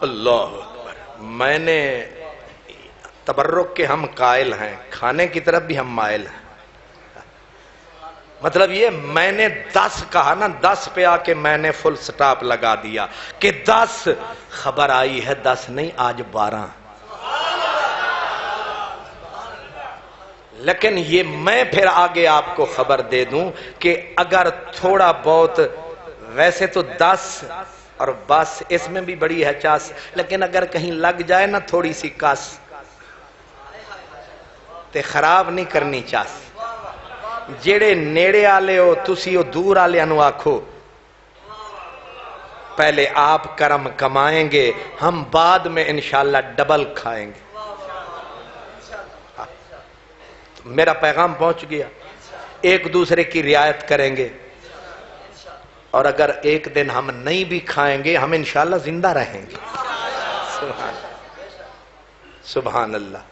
اللہ اکبر۔ میں نے تبرک کے ہم قائل ہیں، کھانے کی طرف بھی ہم مائل ہیں، مطلب یہ میں نے 10 کہا نا، 10 پہ آ کے میں نے فل سٹاپ لگا دیا کہ 10 خبر آئی ہے، 10 نہیں آج 12۔ لیکن یہ میں پھر آگے آپ کو خبر دے دوں کہ اگر تھوڑا بہت، ویسے تو 10 اور بس اس میں بھی بڑی ہے چاس، لیکن اگر کہیں لگ جائے نا تھوڑی سی کاس تے خراب نہیں کرنی چاس۔ جیڑے نیڑے آلے ہو تسی ہو دور آلے انو آکھو پہلے آپ کرم کمائیں گے، ہم بعد میں انشاءاللہ ڈبل کھائیں گے۔ میرا پیغام پہنچ گیا۔ ایک دوسرے کی رعایت کریں گے، اور اگر ایک دن ہم نہیں بھی کھائیں گے ہم انشاءاللہ زندہ رہیں گے۔ سبحان اللہ۔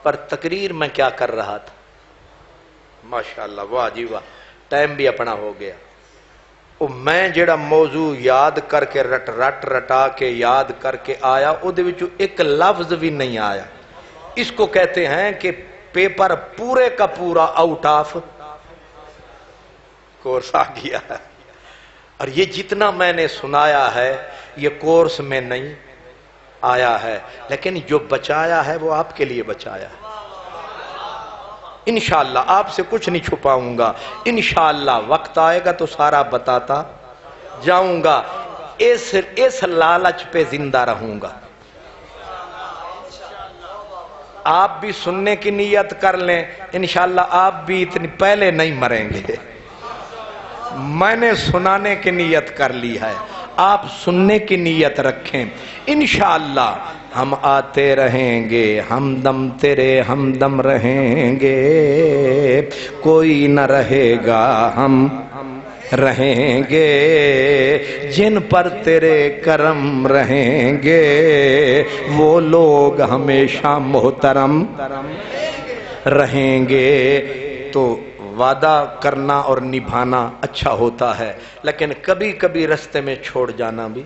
پر تقریر میں کیا کر رہا تھا، ماشاءاللہ، واہ جی واہ، ٹائم بھی اپنا ہو گیا۔ میں جڑا موضوع یاد کر کے رٹا کے یاد کر کے آیا او دے وچوں ایک لفظ بھی نہیں آیا۔ اس کو کہتے ہیں کہ پیپر پورے کا پورا آؤٹ آف کورس آ گیا ہے۔ اور یہ جتنا میں نے سنایا ہے یہ کورس میں نہیں آیا ہے، لیکن جو بچایا ہے وہ آپ کے لیے بچایا ہے۔ انشاءاللہ آپ سے کچھ نہیں چھپاؤں گا، انشاءاللہ وقت آئے گا تو سارا بتاتا جاؤں گا۔ اس لالچ پہ زندہ رہوں گا۔ آپ بھی سننے کی نیت کر لیں، انشاءاللہ آپ بھی اتنی پہلے نہیں مریں گے۔ میں نے سنانے کی نیت کر لی ہے، آپ سننے کی نیت رکھیں، انشاءاللہ ہم آتے رہیں گے، ہمدم تیرے ہمدم رہیں گے، کوئی نہ رہے گا ہم رہیں گے، جن پر تیرے کرم رہیں گے وہ لوگ ہمیشہ محترم رہیں گے۔ تو وعدہ کرنا اور نبھانا اچھا ہوتا ہے، لیکن کبھی کبھی رستے میں چھوڑ جانا بھی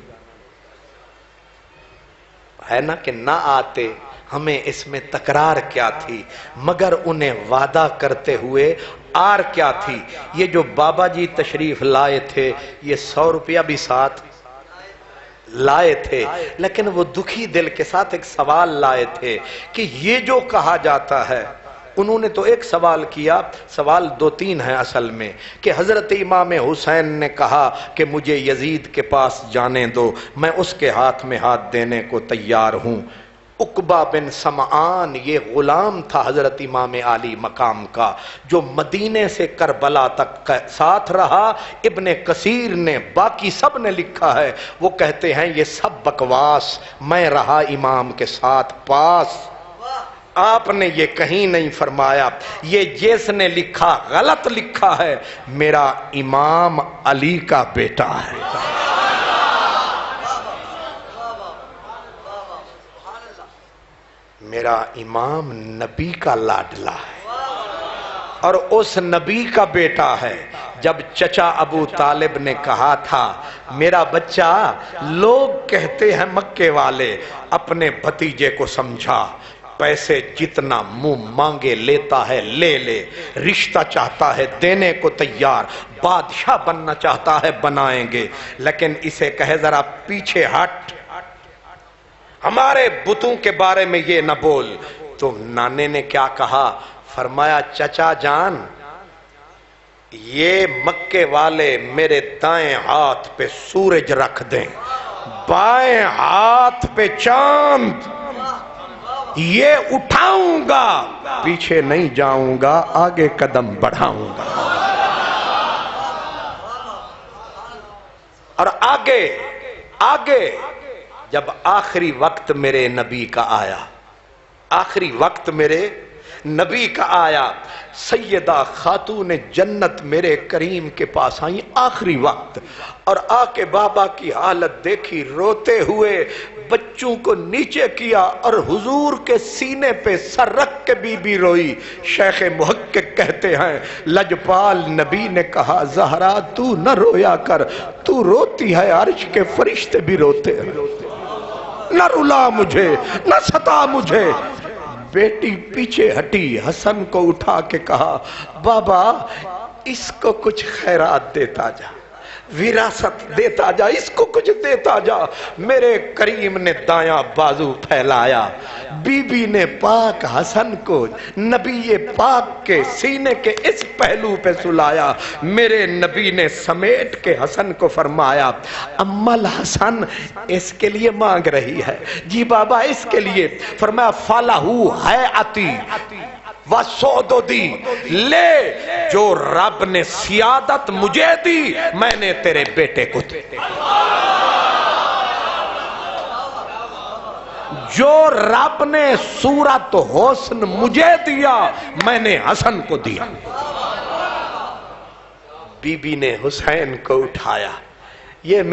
ہے نا، کہ نہ آتے ہمیں اس میں تکرار کیا تھی، مگر انہیں وعدہ کرتے ہوئے آر کیا تھی۔ یہ جو بابا جی تشریف لائے تھے یہ 100 روپیہ بھی ساتھ لائے تھے، لیکن وہ دکھی دل کے ساتھ ایک سوال لائے تھے کہ یہ جو کہا جاتا ہے، انہوں نے تو ایک سوال کیا، سوال 2-3 ہیں اصل میں، کہ حضرت امام حسین نے کہا کہ مجھے یزید کے پاس جانے دو، میں اس کے ہاتھ میں ہاتھ دینے کو تیار ہوں۔ عقبہ بن سمعان یہ غلام تھا حضرت امام عالی مقام کا، جو مدینے سے کربلا تک ساتھ رہا۔ ابن کثیر نے، باقی سب نے لکھا ہے، وہ کہتے ہیں یہ سب بکواس، میں رہا امام کے ساتھ پاس۔ آپ نے یہ کہیں نہیں فرمایا، یہ جس نے لکھا غلط لکھا ہے، میرا امام علی کا بیٹا ہے۔ میرا امام نبی کا لاڈلا ہے اور اس نبی کا بیٹا ہے۔ جب چچا ابو طالب نے کہا تھا میرا بچہ، لوگ کہتے ہیں مکے والے، اپنے بھتیجے کو سمجھا، پیسے جتنا منہ مانگے لیتا ہے لے لے، رشتہ چاہتا ہے دینے کو تیار، بادشاہ بننا چاہتا ہے بنائیں گے، لیکن اسے کہے ذرا پیچھے ہٹ، ہمارے بتوں کے بارے میں یہ نہ بول۔ تو نانے نے کیا کہا، فرمایا چچا جان، یہ مکے والے میرے دائیں ہاتھ پہ سورج رکھ دیں، بائیں ہاتھ پہ چاند، یہ اٹھاؤں گا، پیچھے نہیں جاؤں گا، آگے قدم بڑھاؤں گا۔ اور آگے جب آخری وقت میرے نبی کا آیا، آخری وقت میرے نبی کا آیا، سیدہ خاتون جنت میرے کریم کے پاس آئیں آخری وقت، اور آ کے بابا کی حالت دیکھی، روتے ہوئے بچوں کو نیچے کیا اور حضور کے سینے پہ سر رکھ کے بی بی روئی۔ شیخ محقق کہتے ہیں لجپال نبی نے کہا زہرا تو نہ رویا کر، تو روتی ہے عرش کے فرشتے بھی روتے ہیں، نہ رلا مجھے نہ ستا مجھے۔ بیٹی پیچھے ہٹی، حسن کو اٹھا کے کہا بابا اس کو کچھ خیرات دیتا جا، وراثت دیتا جا، اس کو کچھ دیتا جا۔ میرے کریم نے دایاں بازو پھیلایا، بی بی نے پاک حسن کو نبی پاک کے سینے کے اس پہلو پہ سلایا۔ میرے نبی نے سمیٹ کے حسن کو فرمایا امال حسن اس کے لیے مانگ رہی ہے؟ جی بابا اس کے لیے۔ فرمایا فَلَهُ حَيْعَتِي وَسُعْدُدِي، لے جو رب نے سیادت مجھے دی میں نے تیرے بیٹے کو دی، جو رب نے صورت حسن مجھے دیا میں نے حسن کو دیا. بی بی نے حسین کو اٹھایا. یہ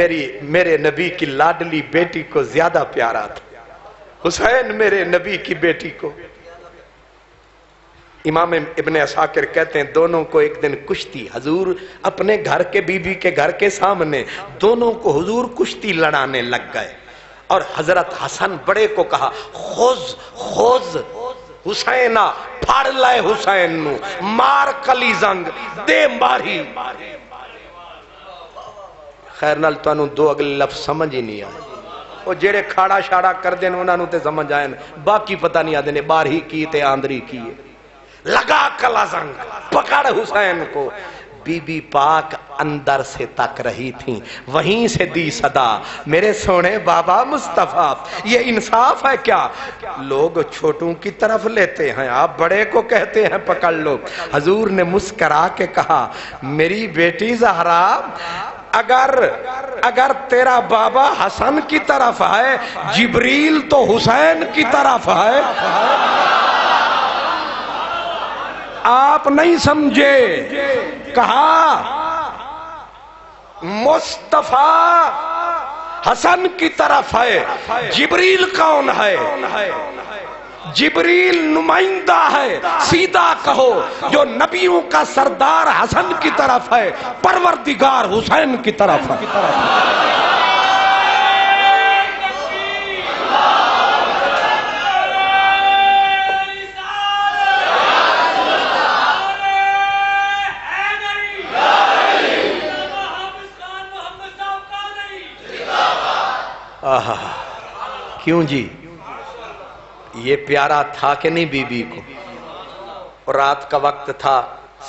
میرے نبی کی لاڈلی بیٹی کو زیادہ پیارا تھا. حسین میرے نبی کی بیٹی کو. امام ابن عساکر کہتے ہیں دونوں کو ایک دن کشتی، حضور اپنے گھر کے بی بی کے گھر کے سامنے دونوں کو حضور کشتی لڑانے لگ گئے، اور حضرت حسن بڑے کو کہا خوز خوز حسینہ، پھاڑ لائے حسین نو، مار کلی زنگ دے ماری. خیر نال تانوں دو اگلے لفظ سمجھ ہی نہیں آئے. وہ جڑے کھاڑا شاڑا کر دین انہاں نوں تے سمجھ آئے، باقی پتہ نہیں آدے نے بارہی کی تے آندری کی. لگا کلا زنگ، پکڑ حسین کو. بی بی پاک اندر سے تک رہی تھیں، وہیں سے دی صدا میرے سونے بابا مصطفیٰ. یہ انصاف ہے کیا؟ لوگ چھوٹوں کی طرف لیتے ہیں، آپ بڑے کو کہتے ہیں پکڑ لو. حضور نے مسکرا کے کہا میری بیٹی زہرا، اگر تیرا بابا حسن کی طرف ہے، جبریل تو حسین کی طرف ہے. آپ نہیں سمجھے. کہا مصطفیٰ حسن کی طرف ہے، جبریل کون ہے؟ جبریل نمائندہ ہے. سیدھا کہو جو نبیوں کا سردار حسن کی طرف ہے، پروردگار حسین کی طرف ہے. کیوں جی؟ یہ پیارا تھا کہ نہیں بی بی کو؟ رات کا وقت تھا،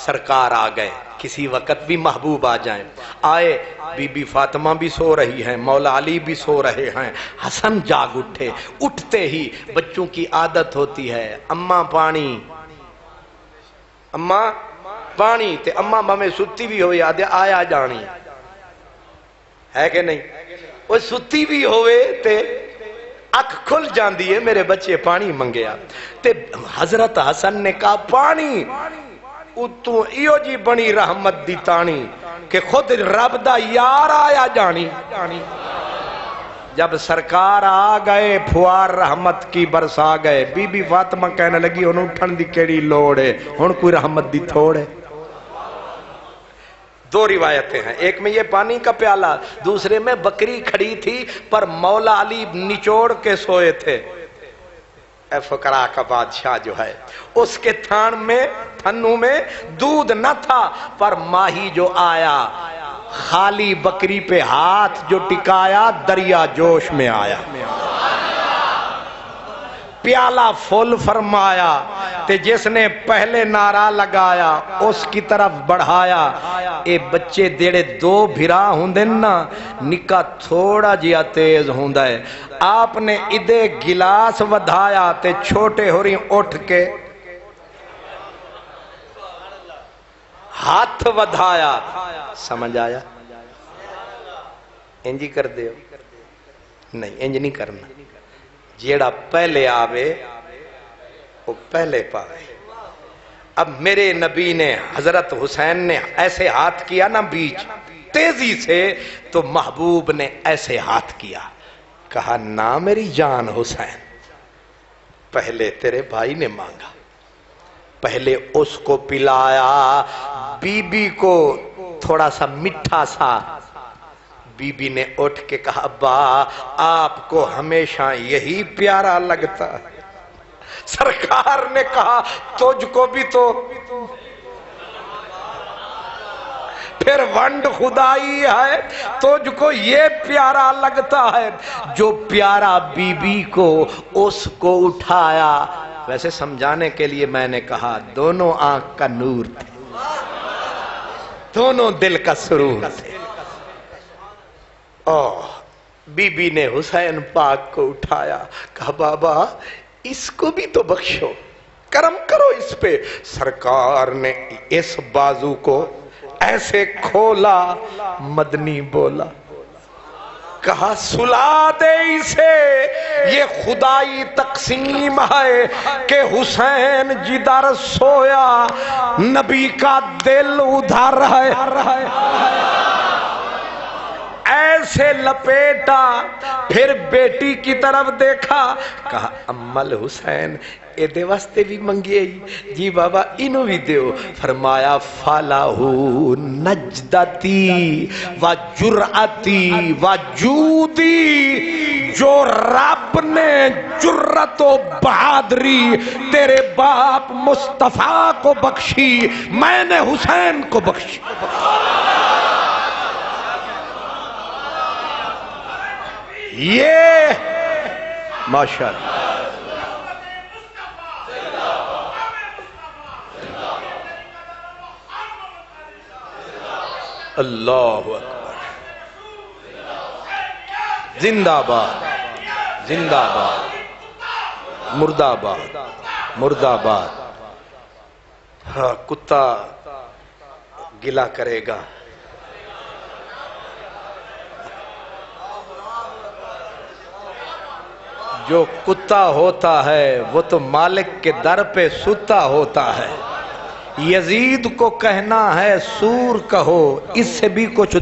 سرکار آ گئے. کسی وقت بھی محبوب آ جائیں. آئے، بی بی فاطمہ بھی سو رہی ہیں، مولا علی بھی سو رہے ہیں. حسن جاگ اٹھے. اٹھتے ہی بچوں کی عادت ہوتی ہے، اماں پانی، اماں پانی. تے اماں بھامے ستی بھی ہوئی آدھے آیا جانی ہے کہ نہیں؟ وہ ستی بھی ہوئے تے اکھ کھل جاندی ہے میرے بچے پانی منگیا. تے حضرت حسن نے کہا پانی اتوں ایو جی بنی رحمت دی تانی کہ خود رب دا یار آیا جانی. جب سرکار آ گئے پھوار رحمت کی برسا گئے. بی بی فاطمہ کہنے لگی انہوں اٹھن دی کیڑی لوڑ ہے، ہن کوئی رحمت دی تھوڑ ہے. دو روایتیں ہیں، ایک میں یہ پانی کا پیالہ، دوسرے میں بکری کھڑی تھی پر مولا علی نچوڑ کے سوئے تھے. اے فقراء کا بادشاہ جو ہے، اس کے تھنوں میں دودھ نہ تھا، پر ماہی جو آیا خالی بکری پہ ہاتھ جو ٹکایا دریا جوش میں آیا. پیالہ فل فرمایا تے جس نے پہلے نعرہ لگایا اس کی طرف بڑھایا. اے بچے دیڑے دو بھرا ہوندے نا، نکا تھوڑا جیا تیز ہوندا ہے. آپ نے ادے گلاس ودھایا تے چھوٹے ہو رہی اٹھ کے ہاتھ ودھایا. سمجھ آیا؟ انجی کر دے نہیں، انج نہیں کرنا. جیڑا پہلے آوے وہ پہلے پاوے. اب میرے نبی نے، حضرت حسین نے ایسے ہاتھ کیا نا بیچ تیزی سے، تو محبوب نے ایسے ہاتھ کیا. کہا نا میری جان حسین، پہلے تیرے بھائی نے مانگا، پہلے اس کو پلایا. بی بی کو تھوڑا سا مٹھا سا. بی بی نے اٹھ کے کہا ابا آپ کو ہمیشہ یہی پیارا لگتا. سرکار نے کہا تجھ کو بھی تو پھر ونڈ خدائی ہے، تجھ کو یہ پیارا لگتا ہے. جو پیارا بی بی کو اس کو اٹھایا. ویسے سمجھانے کے لیے میں نے کہا دونوں آنکھ کا نور تھے، دونوں دل کا سرور تھے. بی بی نے حسین پاک کو اٹھایا. کہا بابا اس کو بھی تو بخشو، کرم کرو اس پہ. سرکار نے اس بازو کو ایسے کھولا، مدنی بولا. کہا سلا دے اسے، یہ خدائی تقسیم ہے کہ حسین جدھر سویا نبی کا دل ادھر ہے۔ ایسے لپیٹا، پھر بیٹی کی طرف دیکھا، کہا امل حسین اے دے واسطے بھی منگیے جی بابا انہوں بھی دیو۔ فرمایا فَلَهُ نَجْدَتِي وَجُرْعَتِي وَجُودِي، جو رب نے جرت و بہادری تیرے باپ مصطفیٰ کو بخشی، میں نے حسین کو بخشی۔ یہ ماشاءاللہ اللہ اکبر، زندہ باد زندہ باد، مردہ آباد مردہ آباد۔ ہاں کتا گلا کرے گا، جو کتا ہوتا ہے وہ تو مالک کے در پہ ستا ہوتا ہے۔ یزید کو کہنا ہے سور کہو، اس سے بھی کچھ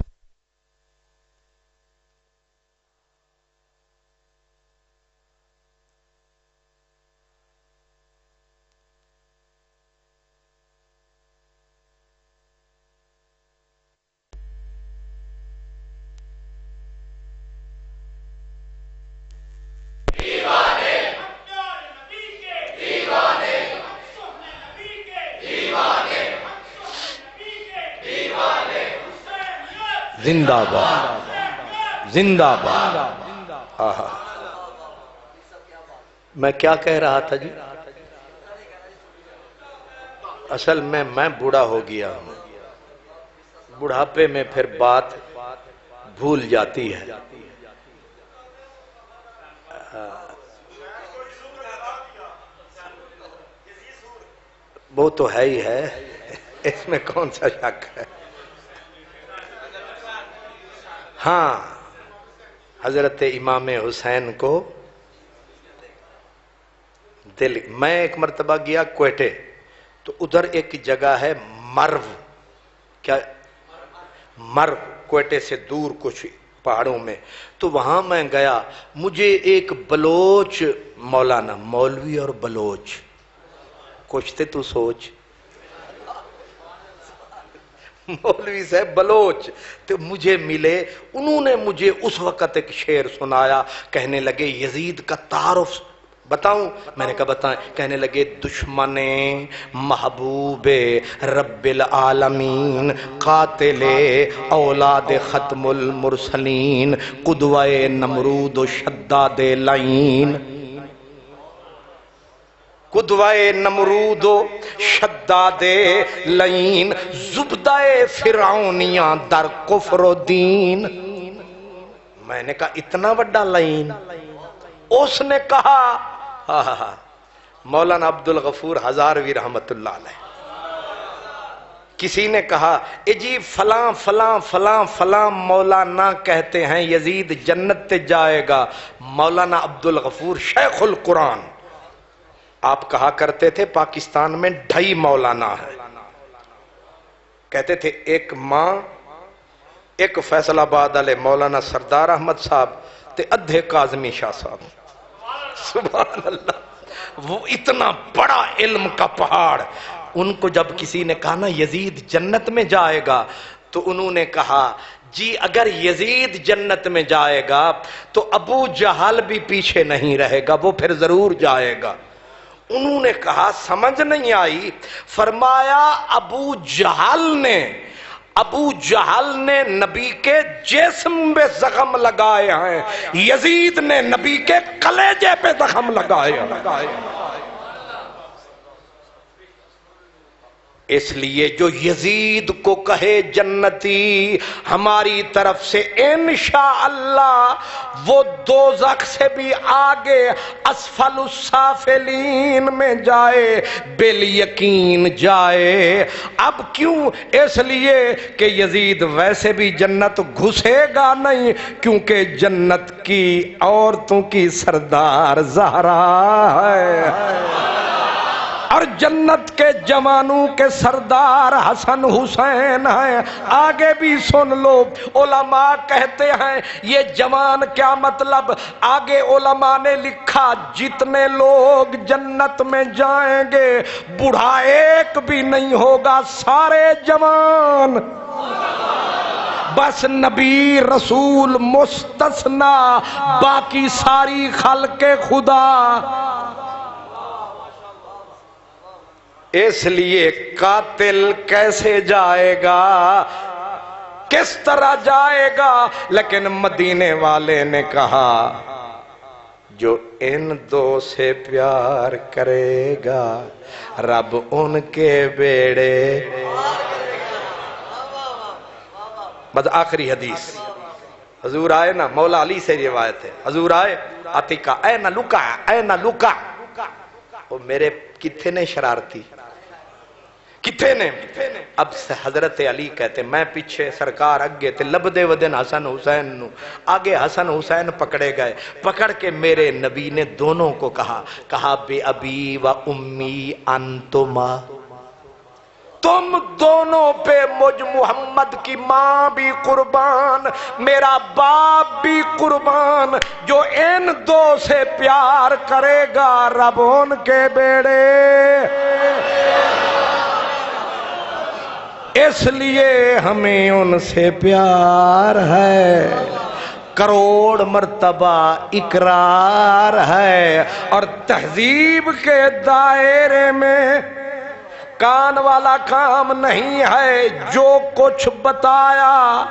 زندہ باد زندہ باد۔ آہا میں کیا کہہ رہا تھا جی؟ اصل میں بوڑھا ہو گیا ہوں، بڑھاپے میں پھر بات بھول جاتی ہے۔ وہ تو ہے ہی ہے، اس میں کون سا شک ہے۔ ہاں حضرت امام حسین کو دل، میں ایک مرتبہ گیا کوئٹے، تو ادھر ایک جگہ ہے مرو، کیا مرو، کوئٹے سے دور کچھ پہاڑوں میں، تو وہاں میں گیا، مجھے ایک بلوچ مولانا، مولوی اور بلوچ کچھ تھے تو سوچ، مولوی صاحب بلوچ تو مجھے ملے، انہوں نے مجھے اس وقت ایک شعر سنایا، کہنے لگے یزید کا تعارف بتاؤں؟ میں نے کہا بتائیں۔ کہنے لگے دشمن محبوب رب العالمین، قاتل اولاد ختم المرسلین، قدوہ نمرود و شداد لعین، قدوہ نمرود و شداد لعین، زبدہ فرعونیاں در کفر و دین۔ میں نے کہا اتنا بڑا لعین؟ اس نے کہا، مولانا عبدالغفور ہزاروی رحمت اللہ علیہ، کسی نے کہا اے جی فلاں فلاں فلاں فلاں مولانا کہتے ہیں یزید جنت تے جائے گا۔ مولانا عبدالغفور شیخ القرآن، آپ کہا کرتے تھے پاکستان میں 2.5 مولانا ہے، کہتے تھے ایک ماں، ایک فیصل آباد علیہ مولانا سردار احمد صاحب تے ادھے کاظمی شاہ صاحب۔ سبحان اللہ، وہ اتنا بڑا علم کا پہاڑ۔ ان کو جب کسی نے کہا نا یزید جنت میں جائے گا، تو انہوں نے کہا جی اگر یزید جنت میں جائے گا تو ابو جہل بھی پیچھے نہیں رہے گا، وہ پھر ضرور جائے گا۔ انہوں نے کہا سمجھ نہیں آئی۔ فرمایا ابو جہل نے نبی کے جسم میں زخم لگائے ہیں، یزید نے نبی کے کلیجے پہ زخم لگائے ہیں۔ اس لیے جو یزید کو کہے جنتی ہماری طرف سے انشاءاللہ وہ دوزخ سے بھی آگے اسفل السافلین میں جائے، بالیقین جائے۔ اب کیوں؟ اس لیے کہ یزید ویسے بھی جنت گھسے گا نہیں، کیونکہ جنت کی عورتوں کی سردار زہرا ہے، اور جنت کے جوانوں کے سردار حسن حسین ہیں۔ آگے بھی سن لو، علماء کہتے ہیں یہ جوان کیا مطلب؟ آگے علماء نے لکھا جتنے لوگ جنت میں جائیں گے بوڑھا ایک بھی نہیں ہوگا، سارے جوان، بس نبی رسول مستثنا، باقی ساری خلق خدا۔ اس لیے قاتل کیسے جائے گا، کس طرح جائے گا؟ لیکن مدینے والے نے کہا جو ان دو سے پیار کرے گا رب ان کے بیڑے۔ بس آخری حدیث حضور آئے نا، مولا علی سے روایت ہے، حضور آئے عتیقہ اے نہ لکا، اے نہ لکا، وہ میرے کتنے نے شرارتی، کتنے نے؟ اب حضرت علی کہتے میں پیچھے، سرکار اگے تے لبدے ودن حسن حسین نو، آگے حسن حسین پکڑے گئے، پکڑ کے میرے نبی نے دونوں کو کہا بے ابی و امی انتما، تم دونوں پہ مجھ محمد کی ماں بھی قربان، میرا باپ بھی قربان، جو ان دو سے پیار کرے گا رب ان کے بیڑے۔ اس لیے ہمیں ان سے پیار ہے، کروڑ مرتبہ اقرار ہے، اور تہذیب کے دائرے میں کان والا کام نہیں ہے۔ جو کچھ بتایا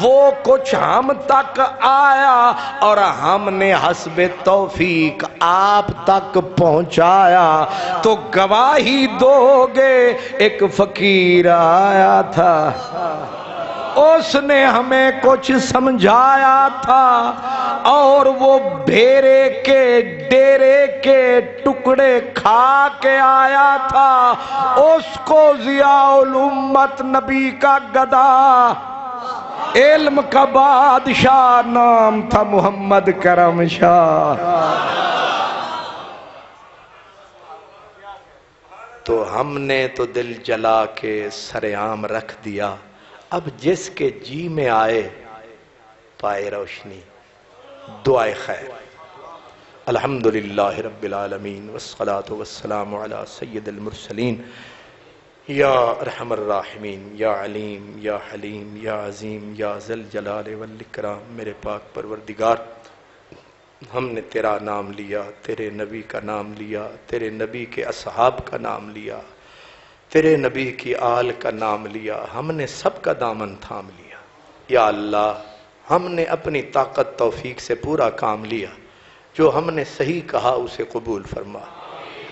وہ کچھ ہم تک آیا، اور ہم نے حسب توفیق آپ تک پہنچایا، تو گواہی دو گے۔ ایک فقیر آیا تھا، اس نے ہمیں کچھ سمجھایا تھا، اور وہ بھیرے کے ڈیرے کے ٹکڑے کھا کے آیا تھا، اس کو ضیاء الامت نبی کا گدا، علم کا بادشاہ، نام تھا محمد کرم شاہ۔ تو ہم نے تو دل جلا کے سرعام رکھ دیا، اب جس کے جی میں آئے پائے روشنی، دعائے خیر۔ الحمدللہ رب العالمین والصلاة والسلام علی سید المرسلین، یا ارحم الراحمین، یا علیم، یا حلیم، یا عظیم، یا ذی الجلال والاکرام۔ میرے پاک پروردگار، ہم نے تیرا نام لیا، تیرے نبی کا نام لیا، تیرے نبی کے اصحاب کا نام لیا، تیرے نبی کی آل کا نام لیا، ہم نے سب کا دامن تھام لیا۔ یا اللہ، ہم نے اپنی طاقت توفیق سے پورا کام لیا، جو ہم نے صحیح کہا اسے قبول فرما۔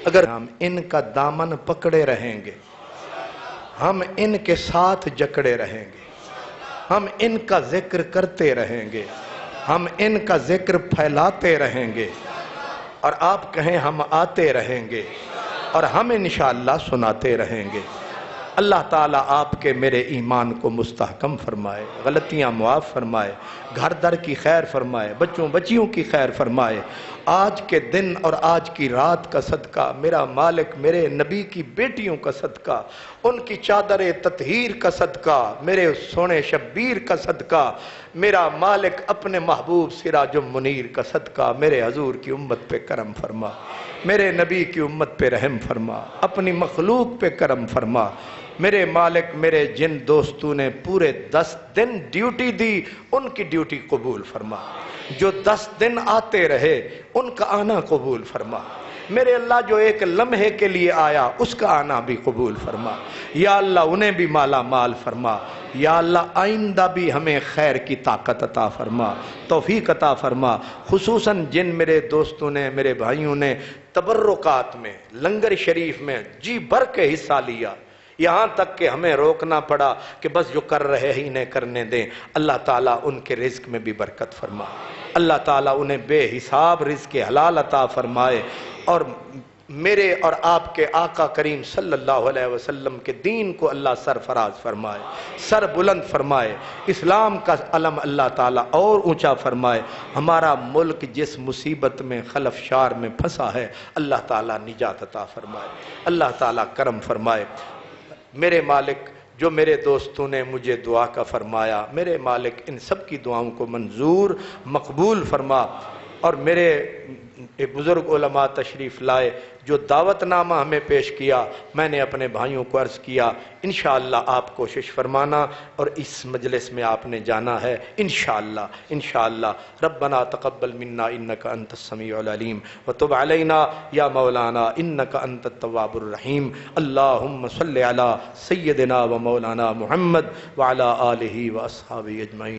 اگر ہم ان کا دامن پکڑے رہیں گے، ہم ان کے ساتھ جکڑے رہیں گے، ہم ان کا ذکر کرتے رہیں گے، ہم ان کا ذکر پھیلاتے رہیں گے، اور آپ کہیں ہم آتے رہیں گے، اور ہم انشاءاللہ سناتے رہیں گے۔ اللہ تعالیٰ آپ کے میرے ایمان کو مستحکم فرمائے، غلطیاں معاف فرمائے، گھر در کی خیر فرمائے، بچوں بچیوں کی خیر فرمائے۔ آج کے دن اور آج کی رات کا صدقہ میرا مالک، میرے نبی کی بیٹیوں کا صدقہ، ان کی چادر تطہیر کا صدقہ، میرے سونے شبیر کا صدقہ، میرا مالک اپنے محبوب سراج منیر کا صدقہ، میرے حضور کی امت پہ کرم فرما، میرے نبی کی امت پہ رحم فرما، اپنی مخلوق پہ کرم فرما۔ میرے مالک، میرے جن دوستوں نے پورے 10 دن ڈیوٹی دی، ان کی ڈیوٹی قبول فرما۔ جو 10 دن آتے رہے، ان کا آنا قبول فرما۔ میرے اللہ، جو ایک لمحے کے لیے آیا، اس کا آنا بھی قبول فرما۔ یا اللہ، انہیں بھی مالا مال فرما۔ یا اللہ، آئندہ بھی ہمیں خیر کی طاقت عطا فرما، توفیق عطا فرما۔ خصوصاً جن میرے دوستوں نے، میرے بھائیوں نے تبرکات میں، لنگر شریف میں جی بھر کے حصہ لیا، یہاں تک کہ ہمیں روکنا پڑا کہ بس جو کر رہے ہیں انہیں کرنے دیں۔ اللہ تعالیٰ ان کے رزق میں بھی برکت فرمائے، اللہ تعالیٰ انہیں بے حساب رزق حلال عطا فرمائے، اور میرے اور آپ کے آقا کریم صلی اللہ علیہ وسلم کے دین کو اللہ سرفراز فرمائے، سر بلند فرمائے، اسلام کا علم اللہ تعالیٰ اور اونچا فرمائے۔ ہمارا ملک جس مصیبت میں خلفشار میں پھنسا ہے، اللہ تعالیٰ نجات عطا فرمائے، اللہ تعالیٰ کرم فرمائے۔ میرے مالک، جو میرے دوستوں نے مجھے دعا کا فرمایا، میرے مالک ان سب کی دعاؤں کو منظور مقبول فرما، اور میرے بزرگ علماء تشریف لائے جو دعوت نامہ ہمیں پیش کیا، میں نے اپنے بھائیوں کو عرض کیا انشاءاللہ آپ کوشش فرمانا اور اس مجلس میں آپ نے جانا ہے انشاءاللہ۔ ربنا تقبل منا انک انت السمیع العلیم وتب علینا یا مولانا انک انت التواب الرحیم۔ اللہم صلی علی سیدنا و مولانا محمد وعلی آلہ و اصحابہ اجمعین۔